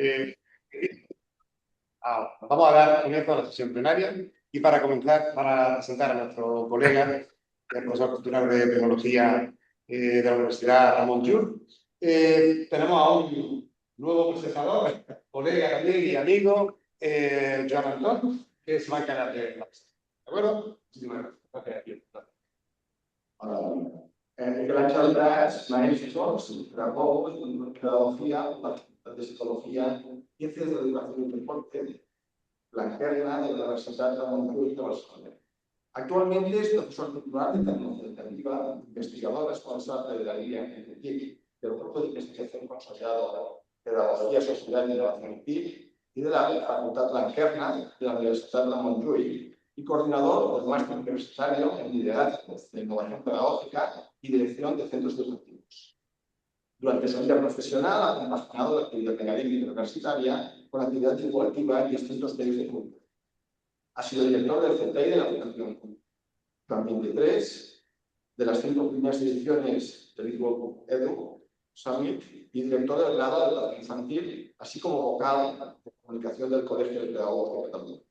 Eh, Vamos a dar comienzo a la sesión plenaria y para comenzar, para presentar a nuestro colega, el profesor titular de Tecnología de la Universidad Ramon Llull, tenemos a un nuevo presentador, colega también y amigo, Joan Anton, que se va a encargar de la presentación. ¿De acuerdo? Muchísimas gracias. Miquel Àngel Prats, maestro, pedagog en pedagogía, facultad de psicología, ciencias de la educación y deporte, Blanquerna de la Universidad de Montjuïc de Barcelona. Actualmente es profesor titular de tecnología educativa, investigador responsable de la línea TIC del Grupo de Investigación Consolidado Pedagogía, Sociedad y Innovación TIC y de la Facultad Blanquerna de la Universidad de Montjuïc y coordinador del máster universitario en liderazgo de innovación pedagógica y dirección de centros educativos. Durante su vida profesional ha compaginado la actividad académica universitaria con la actividad divulgativa en distintos medios de comunicación. Ha sido director del CTI de la Fundación Plan 23, de las 5 primeras ediciones del Equal Edu Summit y director del grado de educación infantil, así como vocal de comunicación del Colegio de Pedagogos de Cataluña.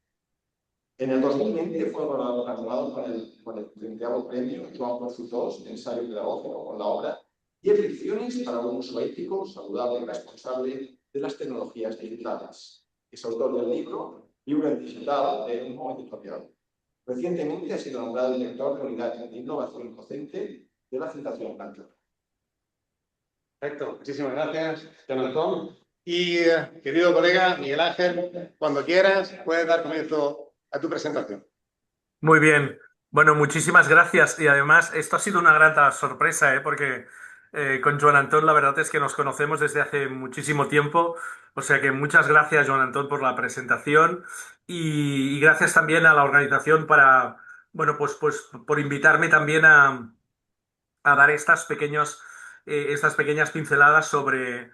En el 2020 fue galardonado con el 30º premio Joan Porciós de ensayo pedagógico con la obra 10 lecciones para un uso ético, saludable y responsable de las tecnologías digitales. Es autor del libro Digital de un momento editorial. Recientemente ha sido nombrado director de la Unidad de Innovación Docente de la Fundación Blanquerna. Perfecto, muchísimas gracias, Joan Antón. Y querido colega Miguel Ángel, cuando quieras puedes dar comienzo a tu presentación. Muy bien. Bueno, muchísimas gracias. Y además, esto ha sido una gran sorpresa, porque con Joan Antón la verdad es que nos conocemos desde hace muchísimo tiempo. O sea que muchas gracias, Joan Antón, por la presentación y gracias también a la organización para, bueno, pues por invitarme también a dar estas pequeñas pinceladas sobre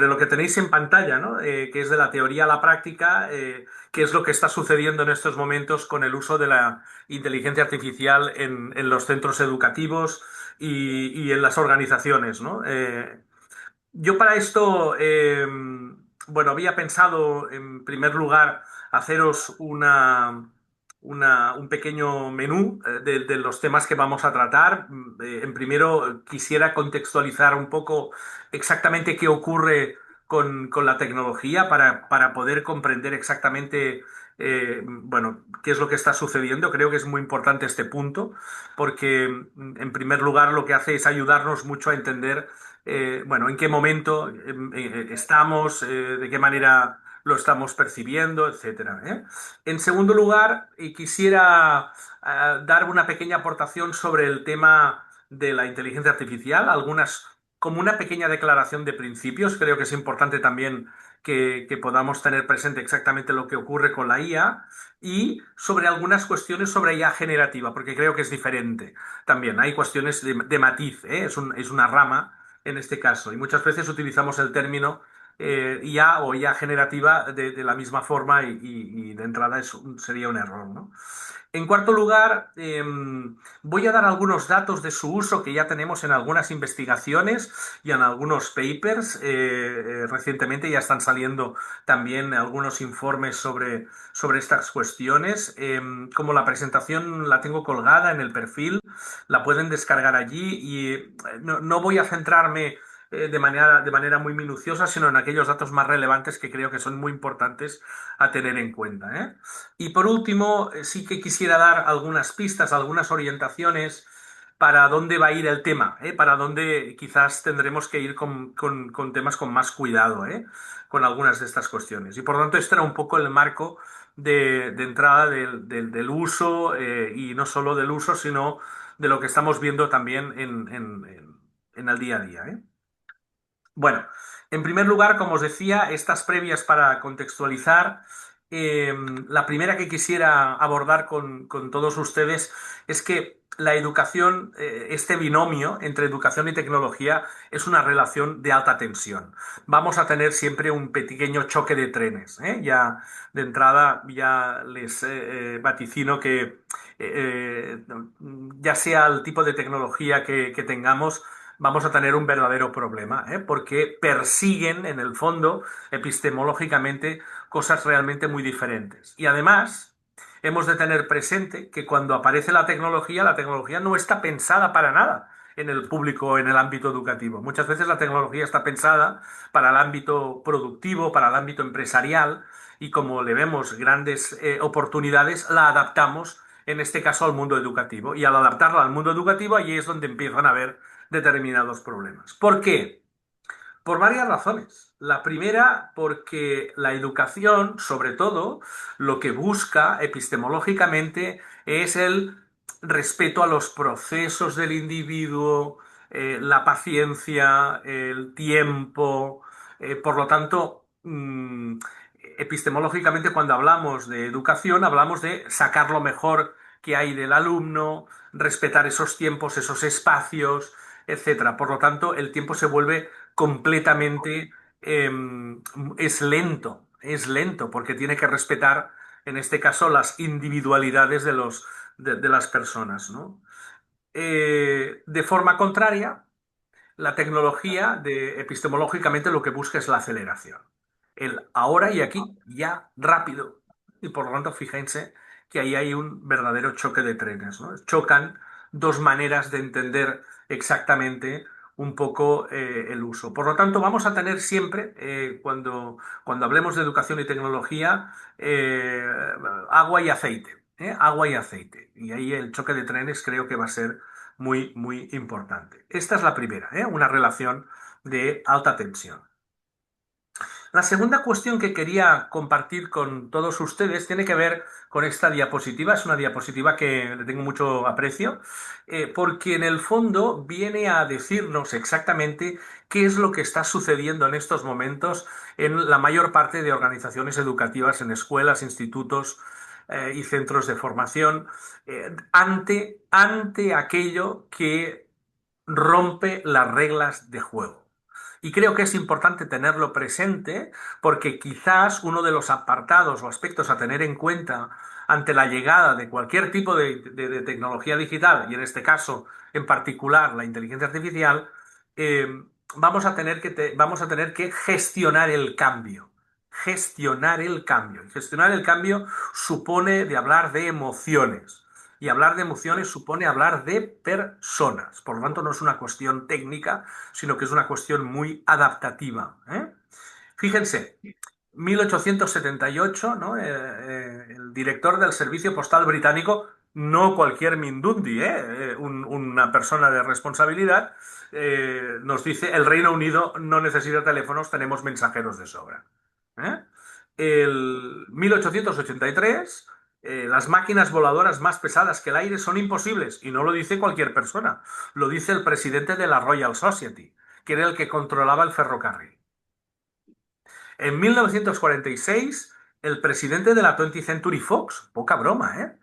lo que tenéis en pantalla, ¿no? Que es de la teoría a la práctica, qué es lo que está sucediendo en estos momentos con el uso de la inteligencia artificial en los centros educativos y en las organizaciones, ¿no? Yo para esto, bueno, había pensado en primer lugar haceros un pequeño menú de los temas que vamos a tratar. En primero, quisiera contextualizar un poco exactamente qué ocurre con la tecnología para poder comprender exactamente, bueno, qué es lo que está sucediendo. Creo que es muy importante este punto porque, en primer lugar, lo que hace es ayudarnos mucho a entender bueno, en qué momento estamos, de qué manera lo estamos percibiendo, etcétera, ¿eh? En segundo lugar, quisiera dar una pequeña aportación sobre el tema de la inteligencia artificial, como una pequeña declaración de principios. Creo que es importante también que podamos tener presente exactamente lo que ocurre con la IA y sobre algunas cuestiones sobre IA generativa, porque creo que es diferente. También hay cuestiones de matiz, ¿eh? Es una rama en este caso. Y muchas veces utilizamos el término IA o IA generativa de la misma forma y de entrada sería un error, ¿no? En cuarto lugar, voy a dar algunos datos de su uso que ya tenemos en algunas investigaciones y en algunos papers. Recientemente ya están saliendo también algunos informes sobre estas cuestiones. Como la presentación la tengo colgada en el perfil, la pueden descargar allí y no voy a centrarme de manera muy minuciosa, sino en aquellos datos más relevantes que creo que son muy importantes a tener en cuenta, ¿eh? Y por último, sí que quisiera dar algunas pistas, algunas orientaciones para dónde va a ir el tema, ¿eh? Para dónde quizás tendremos que ir con temas con más cuidado, ¿eh? Con algunas de estas cuestiones. Y por lo tanto, este era un poco el marco de entrada del uso, y no solo del uso, sino de lo que estamos viendo también en el día a día, ¿eh? Bueno, en primer lugar, como os decía, estas previas para contextualizar, la primera que quisiera abordar con todos ustedes es que la educación, este binomio entre educación y tecnología, es una relación de alta tensión. Vamos a tener siempre un pequeño choque de trenes, ¿eh? Ya de entrada ya les vaticino que ya sea el tipo de tecnología que tengamos, vamos a tener un verdadero problema, ¿eh? Porque persiguen, en el fondo, epistemológicamente, cosas realmente muy diferentes. Y además, hemos de tener presente que cuando aparece la tecnología no está pensada para nada en el público o en el ámbito educativo. Muchas veces la tecnología está pensada para el ámbito productivo, para el ámbito empresarial, y como le vemos grandes oportunidades, la adaptamos, en este caso, al mundo educativo. Y al adaptarla al mundo educativo, allí es donde empiezan a haber determinados problemas. ¿Por qué? Por varias razones. La primera, porque la educación, sobre todo, lo que busca epistemológicamente es el respeto a los procesos del individuo, la paciencia, el tiempo. Por lo tanto, epistemológicamente, cuando hablamos de educación, hablamos de sacar lo mejor que hay del alumno, respetar esos tiempos, esos espacios, etcétera. Por lo tanto, el tiempo se vuelve completamente, eh, es lento, porque tiene que respetar, en este caso, las individualidades de las personas, ¿no? De forma contraria, la tecnología, epistemológicamente, lo que busca es la aceleración. El ahora y aquí, ya, rápido. Y por lo tanto, fíjense que ahí hay un verdadero choque de trenes, ¿no? Chocan dos maneras de entender exactamente un poco el uso. Por lo tanto, vamos a tener siempre, cuando hablemos de educación y tecnología, agua y aceite. Agua y aceite. Y ahí el choque de trenes creo que va a ser muy, muy importante. Esta es la primera, una relación de alta tensión. La segunda cuestión que quería compartir con todos ustedes tiene que ver con esta diapositiva. Es una diapositiva que le tengo mucho aprecio, porque en el fondo viene a decirnos exactamente qué es lo que está sucediendo en estos momentos en la mayor parte de organizaciones educativas, en escuelas, institutos y centros de formación, ante aquello que rompe las reglas de juego. Y creo que es importante tenerlo presente porque quizás uno de los apartados o aspectos a tener en cuenta ante la llegada de cualquier tipo de tecnología digital, y en este caso en particular la inteligencia artificial, eh, vamos a tener que gestionar el cambio. Gestionar el cambio. Y gestionar el cambio supone de hablar de emociones. Y hablar de emociones supone hablar de personas. Por lo tanto, no es una cuestión técnica, sino que es una cuestión muy adaptativa, ¿eh? Fíjense, 1878, ¿no? El director del Servicio Postal Británico, no cualquier Mindundi, una persona de responsabilidad, nos dice, el Reino Unido no necesita teléfonos, tenemos mensajeros de sobra. ¿Eh? El 1883, las máquinas voladoras más pesadas que el aire son imposibles, y no lo dice cualquier persona, lo dice el presidente de la Royal Society, que era el que controlaba el ferrocarril. En 1946, el presidente de la 20th Century Fox, poca broma,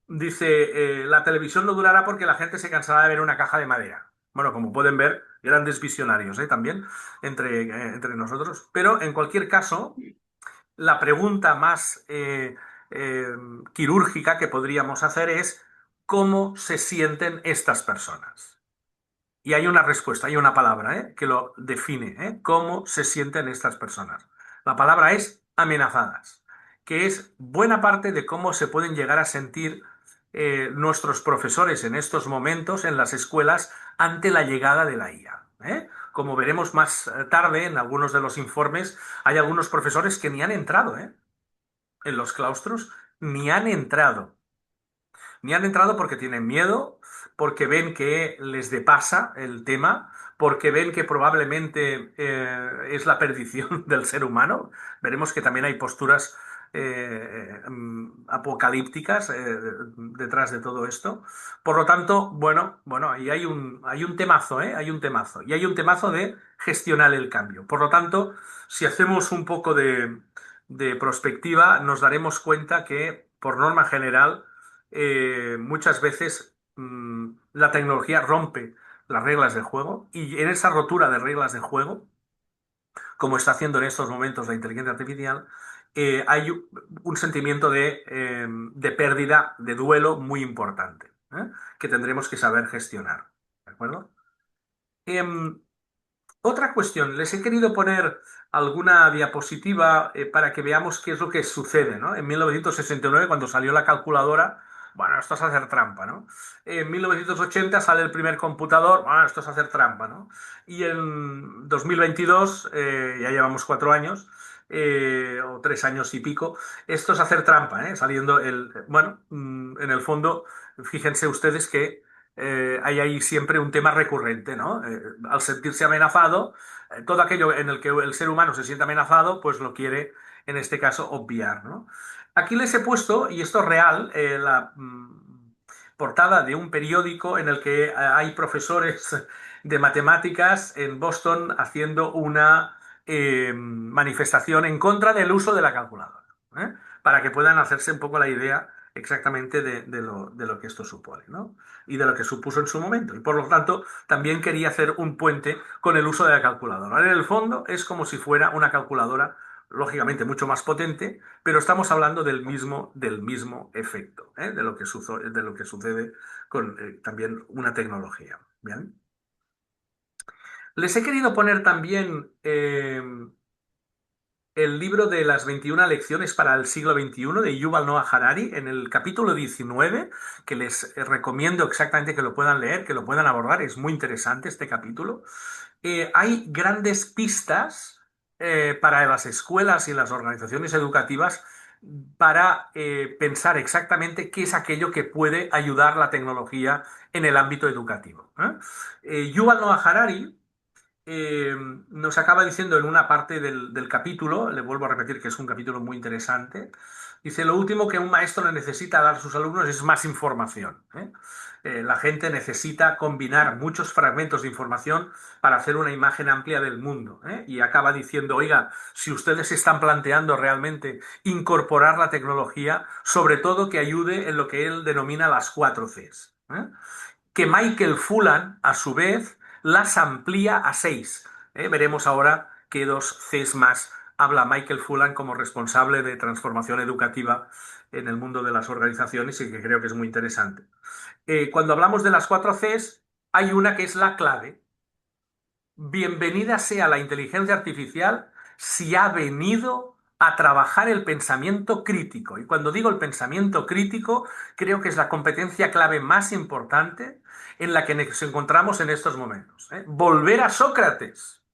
dice, la televisión no durará porque la gente se cansará de ver una caja de madera. Bueno, como pueden ver, grandes visionarios, también entre nosotros. Pero en cualquier caso, la pregunta más eh, quirúrgica que podríamos hacer es, ¿cómo se sienten estas personas? Y hay una respuesta, hay una palabra, que lo define, cómo se sienten estas personas. La palabra es amenazadas, que es buena parte de cómo se pueden llegar a sentir nuestros profesores en estos momentos en las escuelas ante la llegada de la IA. Como veremos más tarde en algunos de los informes, hay algunos profesores que ni han entrado, en los claustros, ni han entrado. Ni han entrado porque tienen miedo, porque ven que les depasa el tema, porque ven que probablemente es la perdición del ser humano. Veremos que también hay posturas apocalípticas detrás de todo esto. Por lo tanto, bueno, ahí hay un temazo, hay un temazo. Y hay un temazo de gestionar el cambio. Por lo tanto, si hacemos un poco de prospectiva, nos daremos cuenta que, por norma general, muchas veces la tecnología rompe las reglas del juego, y en esa rotura de reglas de juego, como está haciendo en estos momentos la inteligencia artificial, hay un sentimiento de pérdida, de duelo muy importante, que tendremos que saber gestionar. ¿De acuerdo? Em, Otra cuestión, les he querido poner alguna diapositiva para que veamos qué es lo que sucede, ¿no? En 1969, cuando salió la calculadora, bueno, esto es hacer trampa, ¿no? En 1980 sale el primer computador, bueno, esto es hacer trampa, ¿no? Y en 2022, ya llevamos 4 años, o 3 años y pico, esto es hacer trampa, ¿eh? Saliendo bueno, en el fondo, fíjense ustedes que hay ahí siempre un tema recurrente, ¿no? Al sentirse amenazado, todo aquello en el que el ser humano se siente amenazado, pues lo quiere, en este caso, obviar, ¿no? Aquí les he puesto, y esto es real, la portada de un periódico en el que hay profesores de matemáticas en Boston haciendo una manifestación en contra del uso de la calculadora, ¿eh? Para que puedan hacerse un poco la idea exactamente de lo que esto supone, ¿no? Y de lo que supuso en su momento. Y por lo tanto, también quería hacer un puente con el uso de la calculadora. En el fondo es como si fuera una calculadora, lógicamente mucho más potente, pero estamos hablando del mismo efecto, ¿eh? De lo que sucede con también una tecnología. ¿Bien? Les he querido poner también el libro de las 21 lecciones para el siglo XXI de Yuval Noah Harari en el capítulo 19, que les recomiendo exactamente que lo puedan leer, que lo puedan abordar. Es muy interesante este capítulo. Hay grandes pistas para las escuelas y las organizaciones educativas para pensar exactamente qué es aquello que puede ayudar la tecnología en el ámbito educativo, ¿eh? Yuval Noah Harari eh, nos acaba diciendo en una parte del capítulo, le vuelvo a repetir que es un capítulo muy interesante, dice, lo último que un maestro le necesita dar a sus alumnos es más información, ¿eh? La gente necesita combinar muchos fragmentos de información para hacer una imagen amplia del mundo, ¿eh? Y acaba diciendo, oiga, si ustedes están planteando realmente incorporar la tecnología, sobre todo que ayude en lo que él denomina las 4 Cs, ¿eh? Que Michael Fullan, a su vez, las amplía a 6. Veremos ahora qué 2 Cs más habla Michael Fullan como responsable de transformación educativa en el mundo de las organizaciones y que creo que es muy interesante. Cuando hablamos de las 4 Cs, hay una que es la clave. Bienvenida sea la inteligencia artificial si ha venido a trabajar el pensamiento crítico. Y cuando digo el pensamiento crítico, creo que es la competencia clave más importante en la que nos encontramos en estos momentos, ¿eh? Volver a Sócrates,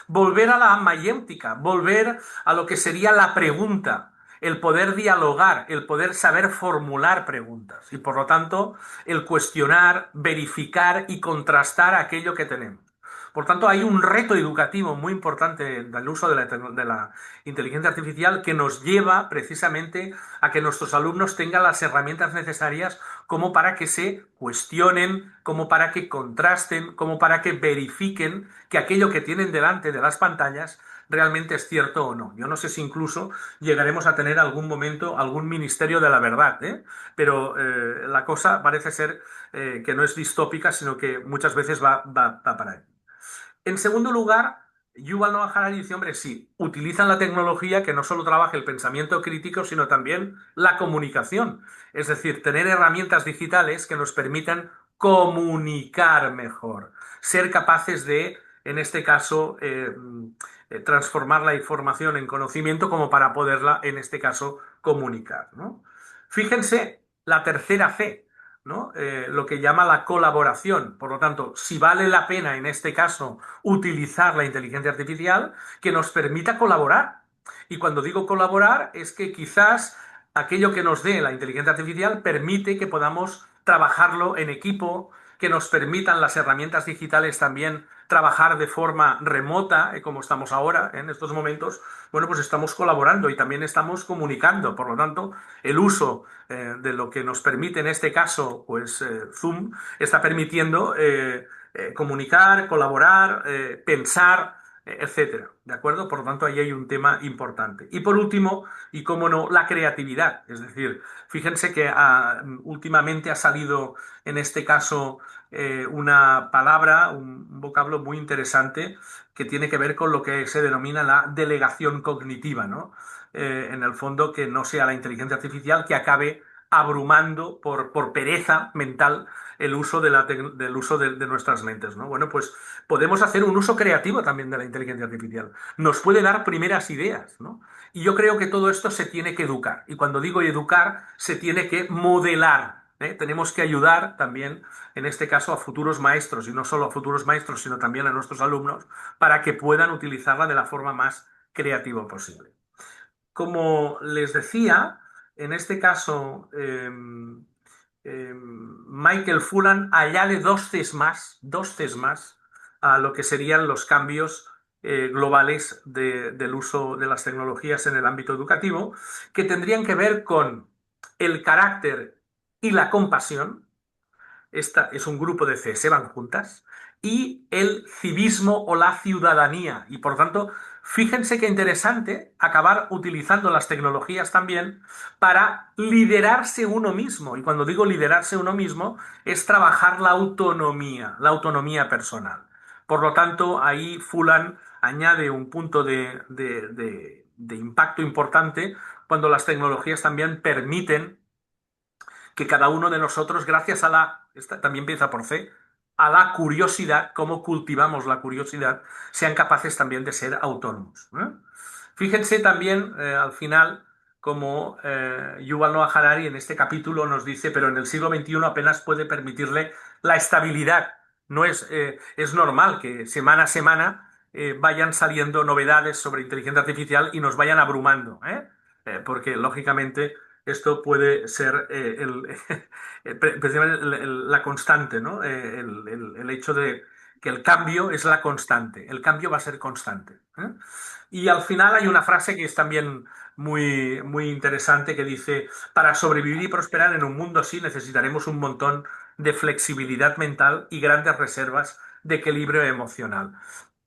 volver a la mayéutica, volver a lo que sería la pregunta, el poder dialogar, el poder saber formular preguntas y por lo tanto el cuestionar, verificar y contrastar aquello que tenemos. Por tanto, hay un reto educativo muy importante del uso de la inteligencia artificial que nos lleva precisamente a que nuestros alumnos tengan las herramientas necesarias como para que se cuestionen, como para que contrasten, como para que verifiquen que aquello que tienen delante de las pantallas realmente es cierto o no. Yo no sé si incluso llegaremos a tener algún momento algún ministerio de la verdad, ¿eh? Pero la cosa parece ser que no es distópica, sino que muchas veces va para ahí. En segundo lugar, Yuval Noah Harari dice, hombre, sí, utilizan la tecnología que no solo trabaja el pensamiento crítico, sino también la comunicación. Es decir, tener herramientas digitales que nos permitan comunicar mejor, ser capaces de, en este caso, transformar la información en conocimiento como para poderla, en este caso, comunicar, ¿no? Fíjense la tercera C, ¿no? Lo que llama la colaboración. Por lo tanto, si vale la pena en este caso utilizar la inteligencia artificial, que nos permita colaborar. Y cuando digo colaborar, es que quizás aquello que nos dé la inteligencia artificial permite que podamos trabajarlo en equipo, que nos permitan las herramientas digitales también trabajar de forma remota, como estamos ahora en estos momentos. Bueno, pues estamos colaborando y también estamos comunicando. Por lo tanto, el uso de lo que nos permite en este caso, pues Zoom, está permitiendo comunicar, colaborar, pensar, etcétera. ¿De acuerdo? Por lo tanto, ahí hay un tema importante. Y por último, y cómo no, la creatividad. Es decir, fíjense que últimamente ha salido en este caso una palabra, un vocablo muy interesante que tiene que ver con lo que se denomina la delegación cognitiva, ¿no? En el fondo, que no sea la inteligencia artificial que acabe abrumando por pereza mental el uso del uso de nuestras mentes, ¿no? Bueno, pues podemos hacer un uso creativo también de la inteligencia artificial. Nos puede dar primeras ideas, ¿no? Y yo creo que todo esto se tiene que educar. Y cuando digo educar, se tiene que modelar, ¿eh? Tenemos que ayudar también, en este caso, a futuros maestros, y no solo a futuros maestros, sino también a nuestros alumnos, para que puedan utilizarla de la forma más creativa posible. Como les decía, en este caso, Michael Fullan añade dos Cs más a lo que serían los cambios globales del uso de las tecnologías en el ámbito educativo, que tendrían que ver con el carácter y la compasión. Esta es un grupo de C, se van juntas, y el civismo o la ciudadanía. Y por tanto, fíjense qué interesante acabar utilizando las tecnologías también para liderarse uno mismo. Y cuando digo liderarse uno mismo, es trabajar la autonomía personal. Por lo tanto, ahí Fullan añade un punto de impacto importante cuando las tecnologías también permiten que cada uno de nosotros, gracias a esta también empieza por C, a la curiosidad, cómo cultivamos la curiosidad, sean capaces también de ser autónomos, ¿eh? Fíjense también al final como Yuval Noah Harari en este capítulo nos dice, pero en el siglo XXI apenas puede permitirle la estabilidad. No es normal que semana a semana vayan saliendo novedades sobre inteligencia artificial y nos vayan abrumando, ¿eh? Porque lógicamente esto puede ser precisamente la constante, ¿no? El hecho de que el cambio es la constante, el cambio va a ser constante, ¿eh? Y al final hay una frase que es también muy interesante que dice, para sobrevivir y prosperar en un mundo así necesitaremos un montón de flexibilidad mental y grandes reservas de equilibrio emocional.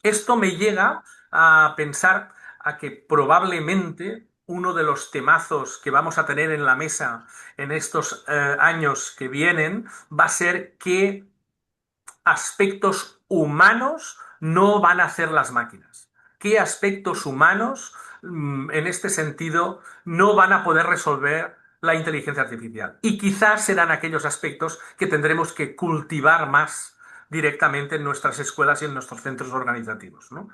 Esto me llega a pensar a que probablemente uno de los temazos que vamos a tener en la mesa en estos años que vienen va a ser qué aspectos humanos no van a hacer las máquinas. ¿Qué aspectos humanos, en este sentido, no van a poder resolver la inteligencia artificial? Y quizás serán aquellos aspectos que tendremos que cultivar más directamente en nuestras escuelas y en nuestros centros organizativos, ¿no?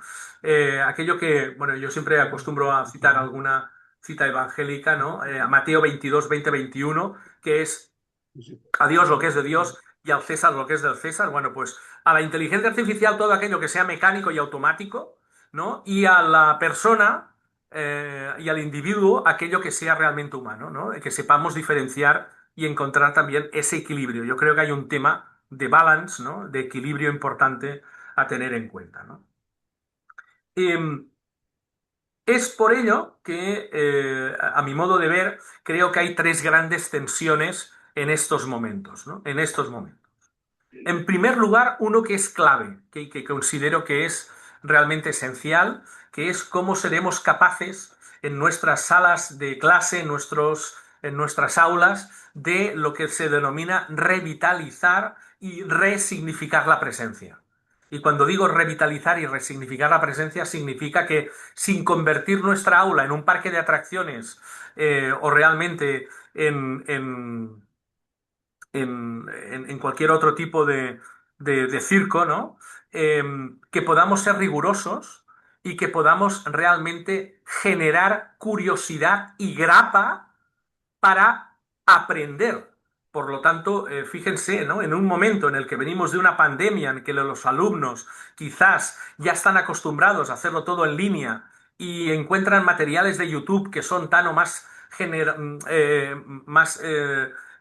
Aquello que, bueno, yo siempre acostumbro a citar alguna cita evangélica, ¿no? A Mateo 22, 20, 21, que es a Dios lo que es de Dios y al César lo que es del César. Bueno, pues a la inteligencia artificial todo aquello que sea mecánico y automático, ¿no? Y a la persona y al individuo aquello que sea realmente humano, ¿no? Que sepamos diferenciar y encontrar también ese equilibrio. Yo creo que hay un tema de balance, ¿no? De equilibrio importante a tener en cuenta, ¿no? Em, es por ello que, a mi modo de ver, creo que hay tres grandes tensiones en estos momentos, ¿no? En estos momentos. En primer lugar, uno que es clave, que considero que es realmente esencial, que es cómo seremos capaces en nuestras salas de clase, en nuestras aulas, de lo que se denomina revitalizar y resignificar la presencia. Y cuando digo revitalizar y resignificar la presencia, significa que sin convertir nuestra aula en un parque de atracciones o realmente en cualquier otro tipo de circo, ¿no? Que podamos ser rigurosos y que podamos realmente generar curiosidad y grapa para aprender. Por lo tanto, fíjense, ¿no? En un momento en el que venimos de una pandemia, en que los alumnos quizás ya están acostumbrados a hacerlo todo en línea y encuentran materiales de YouTube que son tan o más, más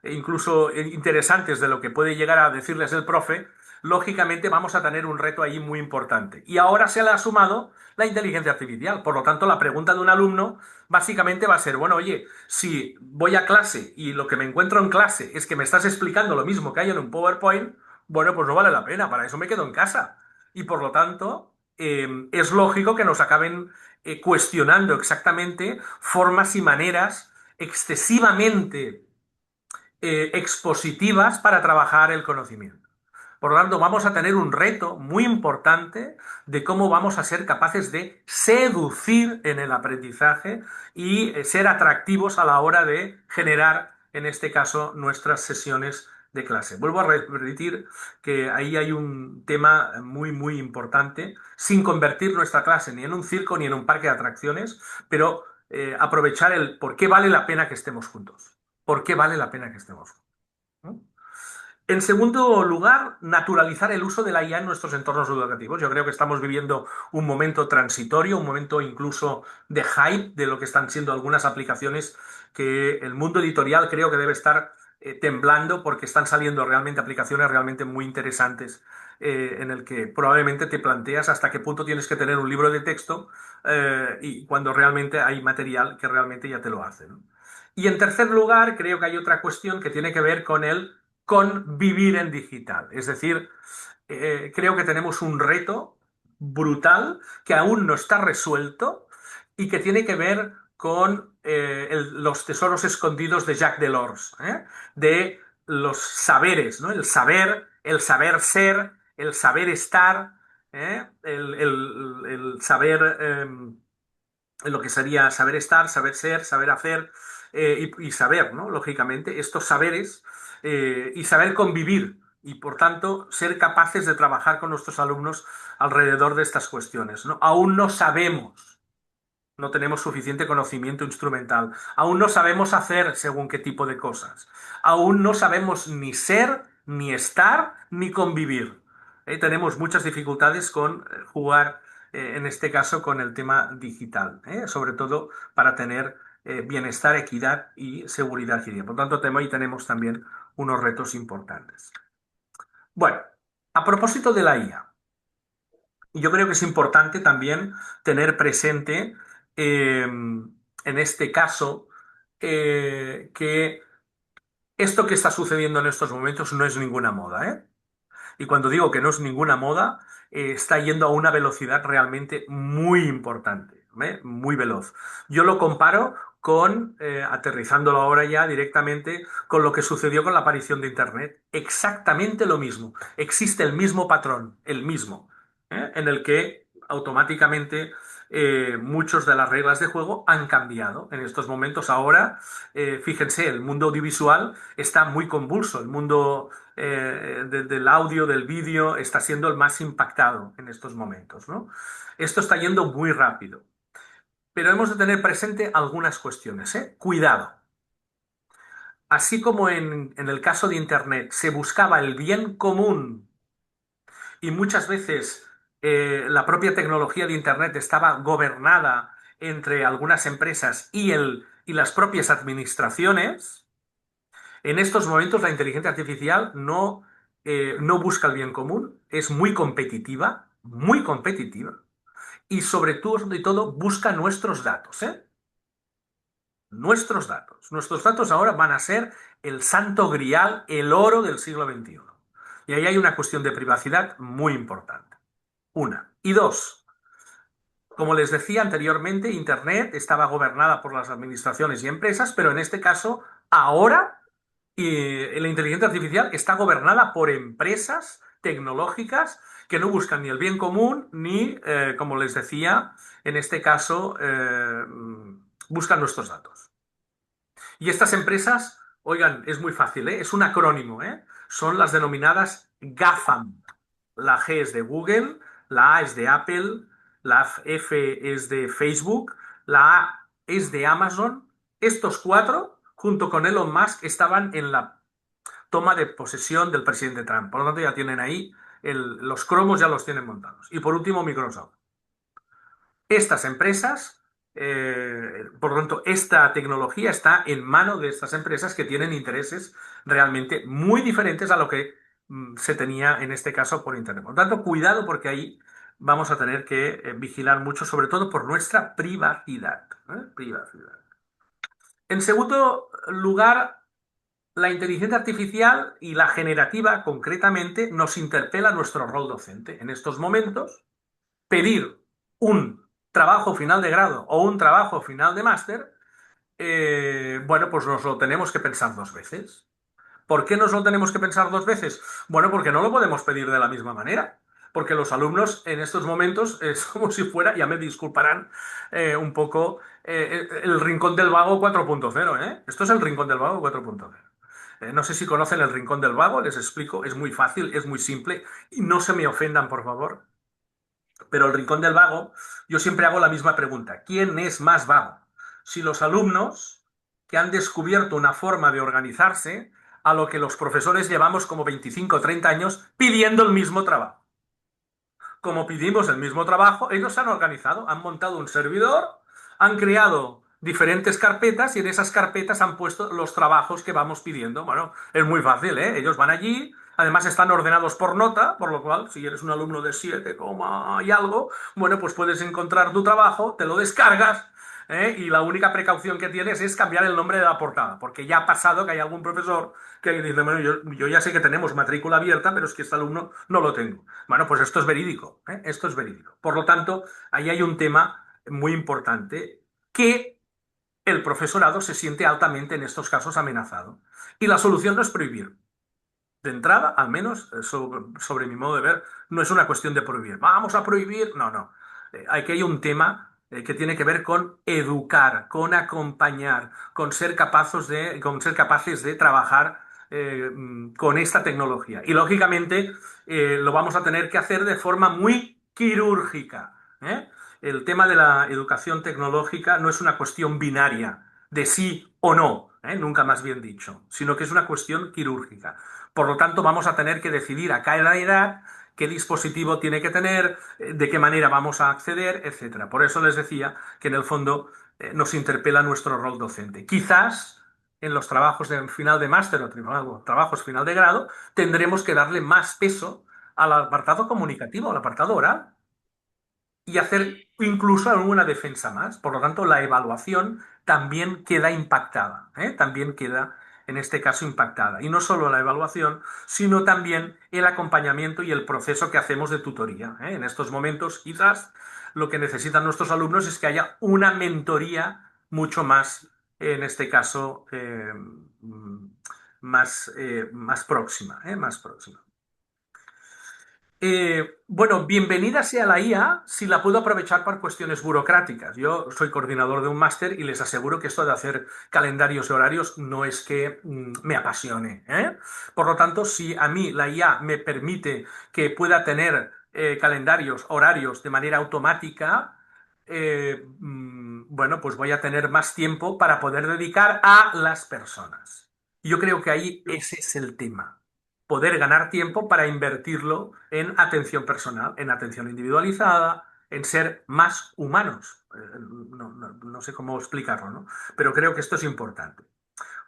incluso interesantes de lo que puede llegar a decirles el profe, lógicamente vamos a tener un reto ahí muy importante. Y ahora se le ha sumado la inteligencia artificial. Por lo tanto, la pregunta de un alumno básicamente va a ser, bueno, oye, si voy a clase y lo que me encuentro en clase es que me estás explicando lo mismo que hay en un PowerPoint, bueno, pues no vale la pena, para eso me quedo en casa. Y por lo tanto, es lógico que nos acaben cuestionando exactamente formas y maneras excesivamente expositivas para trabajar el conocimiento. Por lo tanto, vamos a tener un reto muy importante de cómo vamos a ser capaces de seducir en el aprendizaje y ser atractivos a la hora de generar en este caso, nuestras sesiones de clase. Vuelvo a repetir que ahí hay un tema muy, muy importante, sin convertir nuestra clase ni en un circo ni en un parque de atracciones, pero aprovechar el por qué vale la pena que estemos juntos. ¿Por qué vale la pena que estemos juntos? ¿No? En segundo lugar, naturalizar el uso de la IA en nuestros entornos educativos. Yo creo que estamos viviendo un momento transitorio, un momento incluso de hype de lo que están siendo algunas aplicaciones que el mundo editorial creo que debe estar temblando porque están saliendo realmente aplicaciones realmente muy interesantes en el que probablemente te planteas hasta qué punto tienes que tener un libro de texto y cuando realmente hay material que realmente ya te lo hace, ¿no? Y en tercer lugar, creo que hay otra cuestión que tiene que ver con el convivir en digital. Es decir, creo que tenemos un reto brutal que aún no está resuelto y que tiene que ver con los tesoros escondidos de Jacques Delors, de los saberes, ¿no? El saber ser, el saber estar, el saber, lo que sería saber estar, saber ser, saber hacer y saber, ¿no? Lógicamente, estos saberes y saber convivir y, por tanto, ser capaces de trabajar con nuestros alumnos alrededor de estas cuestiones, ¿no? Aún no sabemos, no tenemos suficiente conocimiento instrumental, aún no sabemos hacer según qué tipo de cosas, aún no sabemos ni ser, ni estar, ni convivir. Tenemos muchas dificultades con jugar, en este caso, con el tema digital, sobre todo para tener bienestar, equidad y seguridad jurídica. Por tanto, ahí tenemos también unos retos importantes. Bueno, a propósito de la IA, yo creo que es importante también tener presente, en este caso, que esto que está sucediendo en estos momentos no es ninguna moda, ¿eh? Y cuando digo que no es ninguna moda, está yendo a una velocidad realmente muy importante, muy veloz. Yo lo comparo con, aterrizándolo ahora ya directamente, con lo que sucedió con la aparición de Internet. Exactamente lo mismo. Existe el mismo patrón, el mismo, en el que automáticamente muchas de las reglas de juego han cambiado. En estos momentos ahora, fíjense, el mundo audiovisual está muy convulso, el mundo del audio, del vídeo, está siendo el más impactado en estos momentos, ¿no? Esto está yendo muy rápido, pero hemos de tener presente algunas cuestiones, ¿eh? Cuidado. Así como en el caso de Internet se buscaba el bien común y muchas veces la propia tecnología de Internet estaba gobernada entre algunas empresas y las propias administraciones, en estos momentos la inteligencia artificial no busca el bien común, es muy competitiva, y sobre todo, y todo busca nuestros datos, ¿eh? Nuestros datos. Nuestros datos ahora van a ser el santo grial, el oro del siglo XXI. Y ahí hay una cuestión de privacidad muy importante. Una. Y dos, como les decía anteriormente, Internet estaba gobernada por las administraciones y empresas, pero en este caso, ahora la inteligencia artificial está gobernada por empresas tecnológicas que no buscan ni el bien común ni, como les decía, en este caso, buscan nuestros datos. Y estas empresas, oigan, es muy fácil, ¿eh? Es un acrónimo, ¿eh? Son las denominadas GAFAM. La G es de Google, la A es de Apple, la F es de Facebook, la A es de Amazon. Estos cuatro, junto con Elon Musk, estaban en la toma de posesión del presidente Trump. Por lo tanto, ya tienen ahí los cromos, ya los tienen montados. Y por último, Microsoft. Estas empresas, por lo tanto, esta tecnología está en manos de estas empresas que tienen intereses realmente muy diferentes a lo que se tenía en este caso por Internet. Por lo tanto, cuidado porque ahí vamos a tener que vigilar mucho, sobre todo por nuestra privacidad. Privacidad. En segundo lugar, la inteligencia artificial y la generativa, concretamente, nos interpela nuestro rol docente. En estos momentos, pedir un trabajo final de grado o un trabajo final de máster, bueno, pues nos lo tenemos que pensar dos veces. ¿Por qué nos lo tenemos que pensar dos veces? Bueno, porque no lo podemos pedir de la misma manera. porque los alumnos en estos momentos es como si fuera, ya me disculparán un poco, el Rincón del Vago 4.0, ¿eh? Esto es el Rincón del Vago 4.0. No sé si conocen el Rincón del Vago, les explico, es muy fácil, es muy simple, y no se me ofendan, por favor, pero el Rincón del Vago, yo siempre hago la misma pregunta: ¿quién es más vago? Si los alumnos que han descubierto una forma de organizarse a lo que los profesores llevamos como 25 o 30 años pidiendo el mismo trabajo. Como pedimos el mismo trabajo, ellos se han organizado, han montado un servidor, han creado diferentes carpetas y en esas carpetas han puesto los trabajos que vamos pidiendo. Bueno, es muy fácil, ¿eh? Ellos van allí, además están ordenados por nota, por lo cual, si eres un alumno de 7, y algo, bueno, pues puedes encontrar tu trabajo, te lo descargas, ¿eh? Y la única precaución que tienes es cambiar el nombre de la portada, porque ya ha pasado que hay algún profesor que dice, bueno, yo ya sé que tenemos matrícula abierta, pero es que este alumno no lo tengo. Bueno, pues esto es verídico, ¿eh? Esto es verídico. Por lo tanto, ahí hay un tema muy importante que el profesorado se siente altamente en estos casos amenazado. Y la solución no es prohibir. De entrada, al menos sobre mi modo de ver, no es una cuestión de prohibir. Vamos a prohibir. No, no. Aquí hay un tema que tiene que ver con educar, con acompañar, con ser capaces de trabajar con esta tecnología. Y lógicamente lo vamos a tener que hacer de forma muy quirúrgica, ¿eh? El tema de la educación tecnológica no es una cuestión binaria de sí o no, ¿eh? Nunca más bien dicho, sino que es una cuestión quirúrgica. Por lo tanto, vamos a tener que decidir a cada edad qué dispositivo tiene que tener, de qué manera vamos a acceder, etcétera. Por eso les decía que en el fondo nos interpela nuestro rol docente. Quizás en los trabajos de final de máster o trabajos final de grado tendremos que darle más peso al apartado comunicativo, al apartado oral y hacer incluso alguna defensa más. Por lo tanto, la evaluación también queda impactada, ¿eh? También queda, en este caso, impactada. Y no solo la evaluación, sino también el acompañamiento y el proceso que hacemos de tutoría, ¿eh? En estos momentos, quizás, lo que necesitan nuestros alumnos es que haya una mentoría mucho más, en este caso, más próxima, ¿eh? Más próxima. Bueno, bienvenida sea la IA si la puedo aprovechar por cuestiones burocráticas. Yo soy coordinador de un máster y les aseguro que esto de hacer calendarios y horarios no es que me apasione, ¿eh? Por lo tanto, si a mí la IA me permite que pueda tener calendarios, horarios de manera automática, bueno, pues voy a tener más tiempo para poder dedicar a las personas. Yo creo que ahí ese es el tema: poder ganar tiempo para invertirlo en atención personal, en atención individualizada, en ser más humanos. No sé cómo explicarlo, ¿no? Pero creo que esto es importante.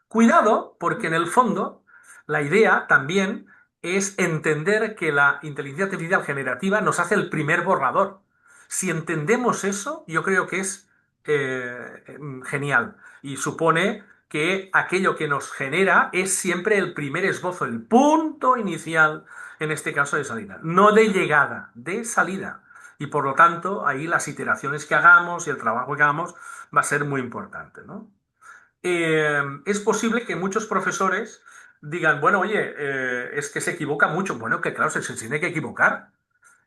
Cuidado, porque en el fondo la idea también es entender que la inteligencia artificial generativa nos hace el primer borrador. Si entendemos eso, yo creo que es genial y supone que aquello que nos genera es siempre el primer esbozo, el punto inicial, en este caso de salida, no de llegada, de salida. Y por lo tanto, ahí las iteraciones que hagamos y el trabajo que hagamos va a ser muy importante, ¿no? Es posible que muchos profesores digan, bueno, oye, es que se equivoca mucho. Bueno, que claro, se tiene que equivocar.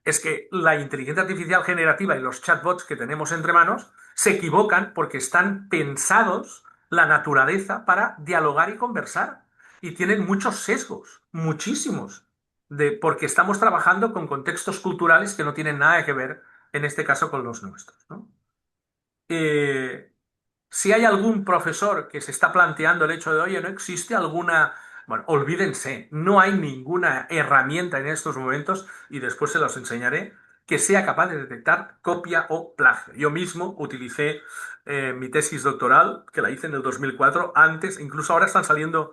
Es que la inteligencia artificial generativa y los chatbots que tenemos entre manos se equivocan porque están pensados la naturaleza para dialogar y conversar. Y tienen muchos sesgos, muchísimos, porque estamos trabajando con contextos culturales que no tienen nada que ver, en este caso, con los nuestros, ¿no? Eh, si hay algún profesor que se está planteando el hecho de, oye, no existe alguna... Bueno, olvídense, no hay ninguna herramienta en estos momentos, y después se los enseñaré, que sea capaz de detectar copia o plagio. Yo mismo utilicé mi tesis doctoral, que la hice en el 2004, antes, incluso ahora están saliendo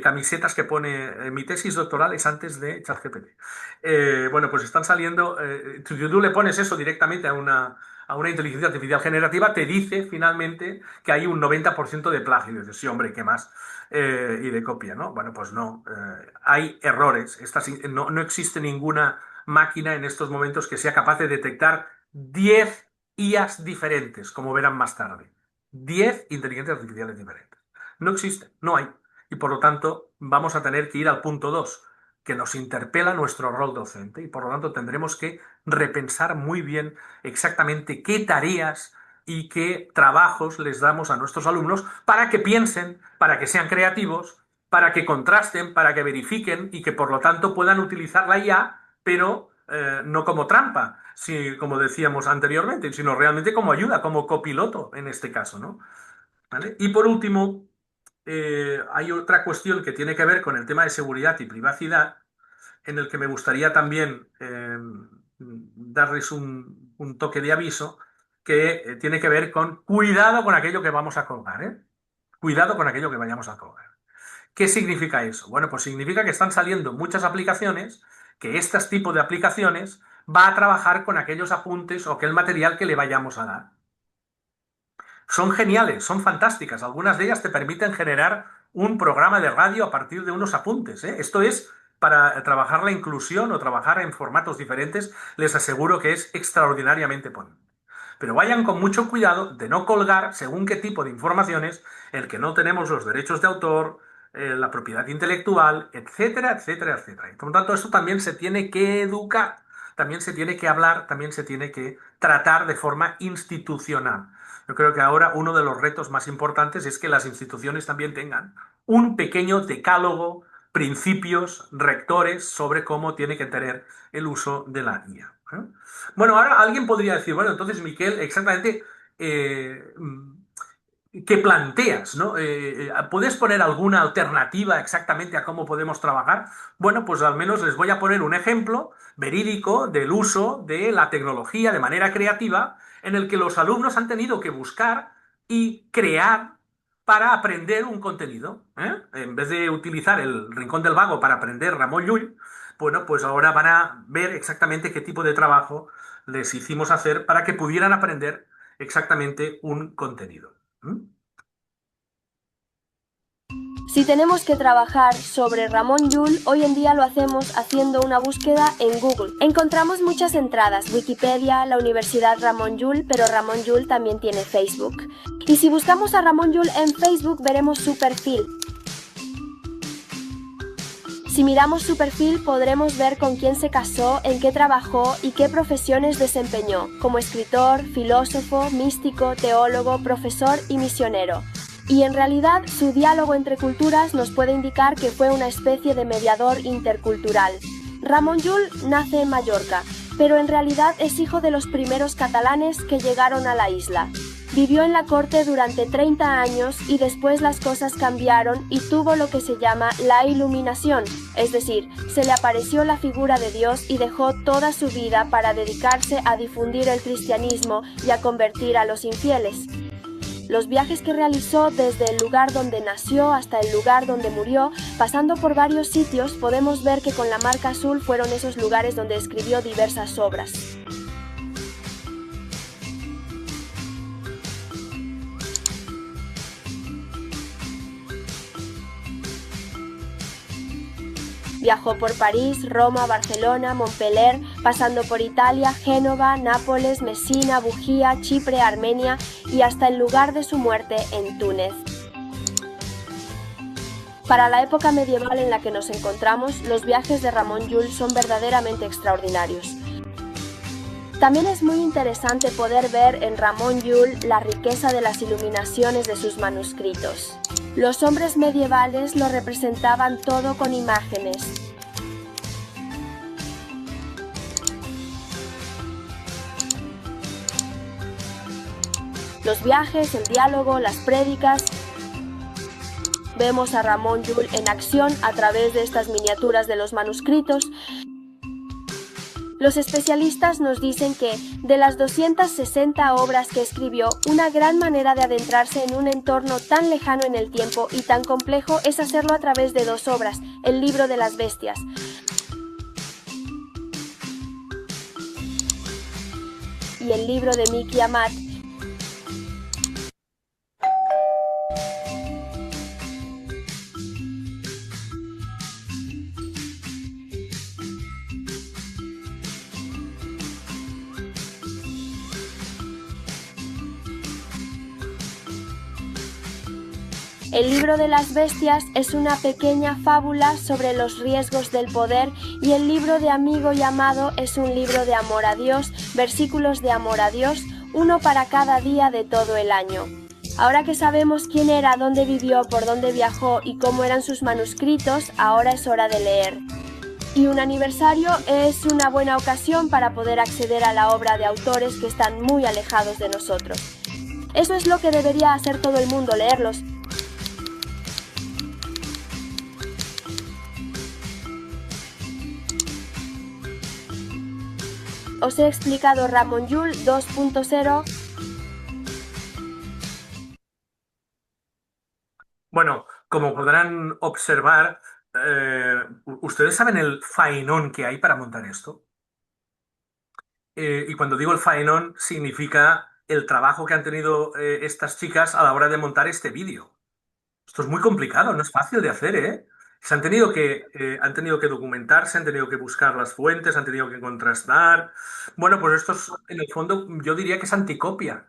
camisetas que pone mi tesis doctoral es antes de ChatGPT. Bueno, pues están saliendo, tú le pones eso directamente a una inteligencia artificial generativa, te dice finalmente que hay un 90% de plagio. Y dices, sí, hombre, ¿qué más? Y de copia, ¿no? Bueno, pues no. Hay errores. No existe ninguna máquina en estos momentos que sea capaz de detectar 10 IAs diferentes, como verán más tarde. 10 inteligencias artificiales diferentes. No existen, no hay. Y por lo tanto, vamos a tener que ir al punto 2. que nos interpela nuestro rol docente y por lo tanto tendremos que repensar muy bien exactamente qué tareas y qué trabajos les damos a nuestros alumnos para que piensen, para que sean creativos, para que contrasten, para que verifiquen y que por lo tanto puedan utilizar la IA, pero no como trampa, como decíamos anteriormente, sino realmente como ayuda, como copiloto en este caso, ¿no? ¿Vale? Y por último, hay otra cuestión que tiene que ver con el tema de seguridad y privacidad, en el que me gustaría también darles un toque de aviso que tiene que ver con cuidado con aquello que vamos a colgar, ¿eh? Cuidado con aquello que vayamos a colgar. ¿Qué significa eso? Bueno, pues significa que están saliendo muchas aplicaciones, que este tipo de aplicaciones va a trabajar con aquellos apuntes o aquel material que le vayamos a dar. Son geniales, son fantásticas. Algunas de ellas te permiten generar un programa de radio a partir de unos apuntes, ¿eh? Esto es para trabajar la inclusión o trabajar en formatos diferentes, les aseguro que es extraordinariamente potente. Pero vayan con mucho cuidado de no colgar según qué tipo de informaciones el que no tenemos los derechos de autor, la propiedad intelectual, etcétera, etcétera, etcétera. Y por lo tanto, esto también se tiene que educar, también se tiene que hablar, también se tiene que tratar de forma institucional. Yo creo que ahora uno de los retos más importantes es que las instituciones también tengan un pequeño decálogo, principios rectores sobre cómo tiene que tener el uso de la IA. Bueno, ahora alguien podría decir, bueno, entonces, Miquel, exactamente, eh, ¿qué planteas, no? ¿Puedes poner alguna alternativa exactamente a cómo podemos trabajar? Bueno, pues al menos les voy a poner un ejemplo verídico del uso de la tecnología de manera creativa en el que los alumnos han tenido que buscar y crear para aprender un contenido, ¿eh? En vez de utilizar el Rincón del Vago para aprender Ramón Llull, bueno, pues ahora van a ver exactamente qué tipo de trabajo les hicimos hacer para que pudieran aprender exactamente un contenido. Si tenemos que trabajar sobre Ramón Llull, hoy en día lo hacemos haciendo una búsqueda en Google. Encontramos muchas entradas, Wikipedia, la Universidad Ramón Llull, pero Ramón Llull también tiene Facebook. Y si buscamos a Ramón Llull en Facebook, veremos su perfil. Si miramos su perfil, podremos ver con quién se casó, en qué trabajó y qué profesiones desempeñó, como escritor, filósofo, místico, teólogo, profesor y misionero. Y en realidad, su diálogo entre culturas nos puede indicar que fue una especie de mediador intercultural. Ramón Llull nace en Mallorca, pero en realidad es hijo de los primeros catalanes que llegaron a la isla. Vivió en la corte durante 30 años y después las cosas cambiaron y tuvo lo que se llama la iluminación, es decir, se le apareció la figura de Dios y dejó toda su vida para dedicarse a difundir el cristianismo y a convertir a los infieles. Los viajes que realizó desde el lugar donde nació hasta el lugar donde murió, pasando por varios sitios, podemos ver que con la marca azul fueron esos lugares donde escribió diversas obras. Viajó por París, Roma, Barcelona, Montpellier, pasando por Italia, Génova, Nápoles, Mesina, Bujía, Chipre, Armenia y hasta el lugar de su muerte en Túnez. Para la época medieval en la que nos encontramos, los viajes de Ramón Llull son verdaderamente extraordinarios. También es muy interesante poder ver en Ramón Llull la riqueza de las iluminaciones de sus manuscritos. Los hombres medievales lo representaban todo con imágenes. Los viajes, el diálogo, las prédicas. Vemos a Ramón Llull en acción a través de estas miniaturas de los manuscritos. Los especialistas nos dicen que, de las 260 obras que escribió, una gran manera de adentrarse en un entorno tan lejano en el tiempo y tan complejo es hacerlo a través de dos obras, el Libro de las Bestias y el libro de Miquia-Mat. El libro de las bestias es una pequeña fábula sobre los riesgos del poder y el libro de Amigo y Amado es un libro de amor a Dios, versículos de amor a Dios, uno para cada día de todo el año. Ahora que sabemos quién era, dónde vivió, por dónde viajó y cómo eran sus manuscritos, ahora es hora de leer. Y un aniversario es una buena ocasión para poder acceder a la obra de autores que están muy alejados de nosotros. Eso es lo que debería hacer todo el mundo, leerlos. Os he explicado Ramon Llull 2.0. Bueno, como podrán observar, ¿ustedes saben el faenón que hay para montar esto? Y cuando digo el faenón, significa el trabajo que han tenido estas chicas a la hora de montar este vídeo. Esto es muy complicado, no es fácil de hacer, ¿eh? Han tenido que documentarse, han tenido que buscar las fuentes, han tenido que contrastar. Bueno, pues esto es, en el fondo, yo diría que es anticopia.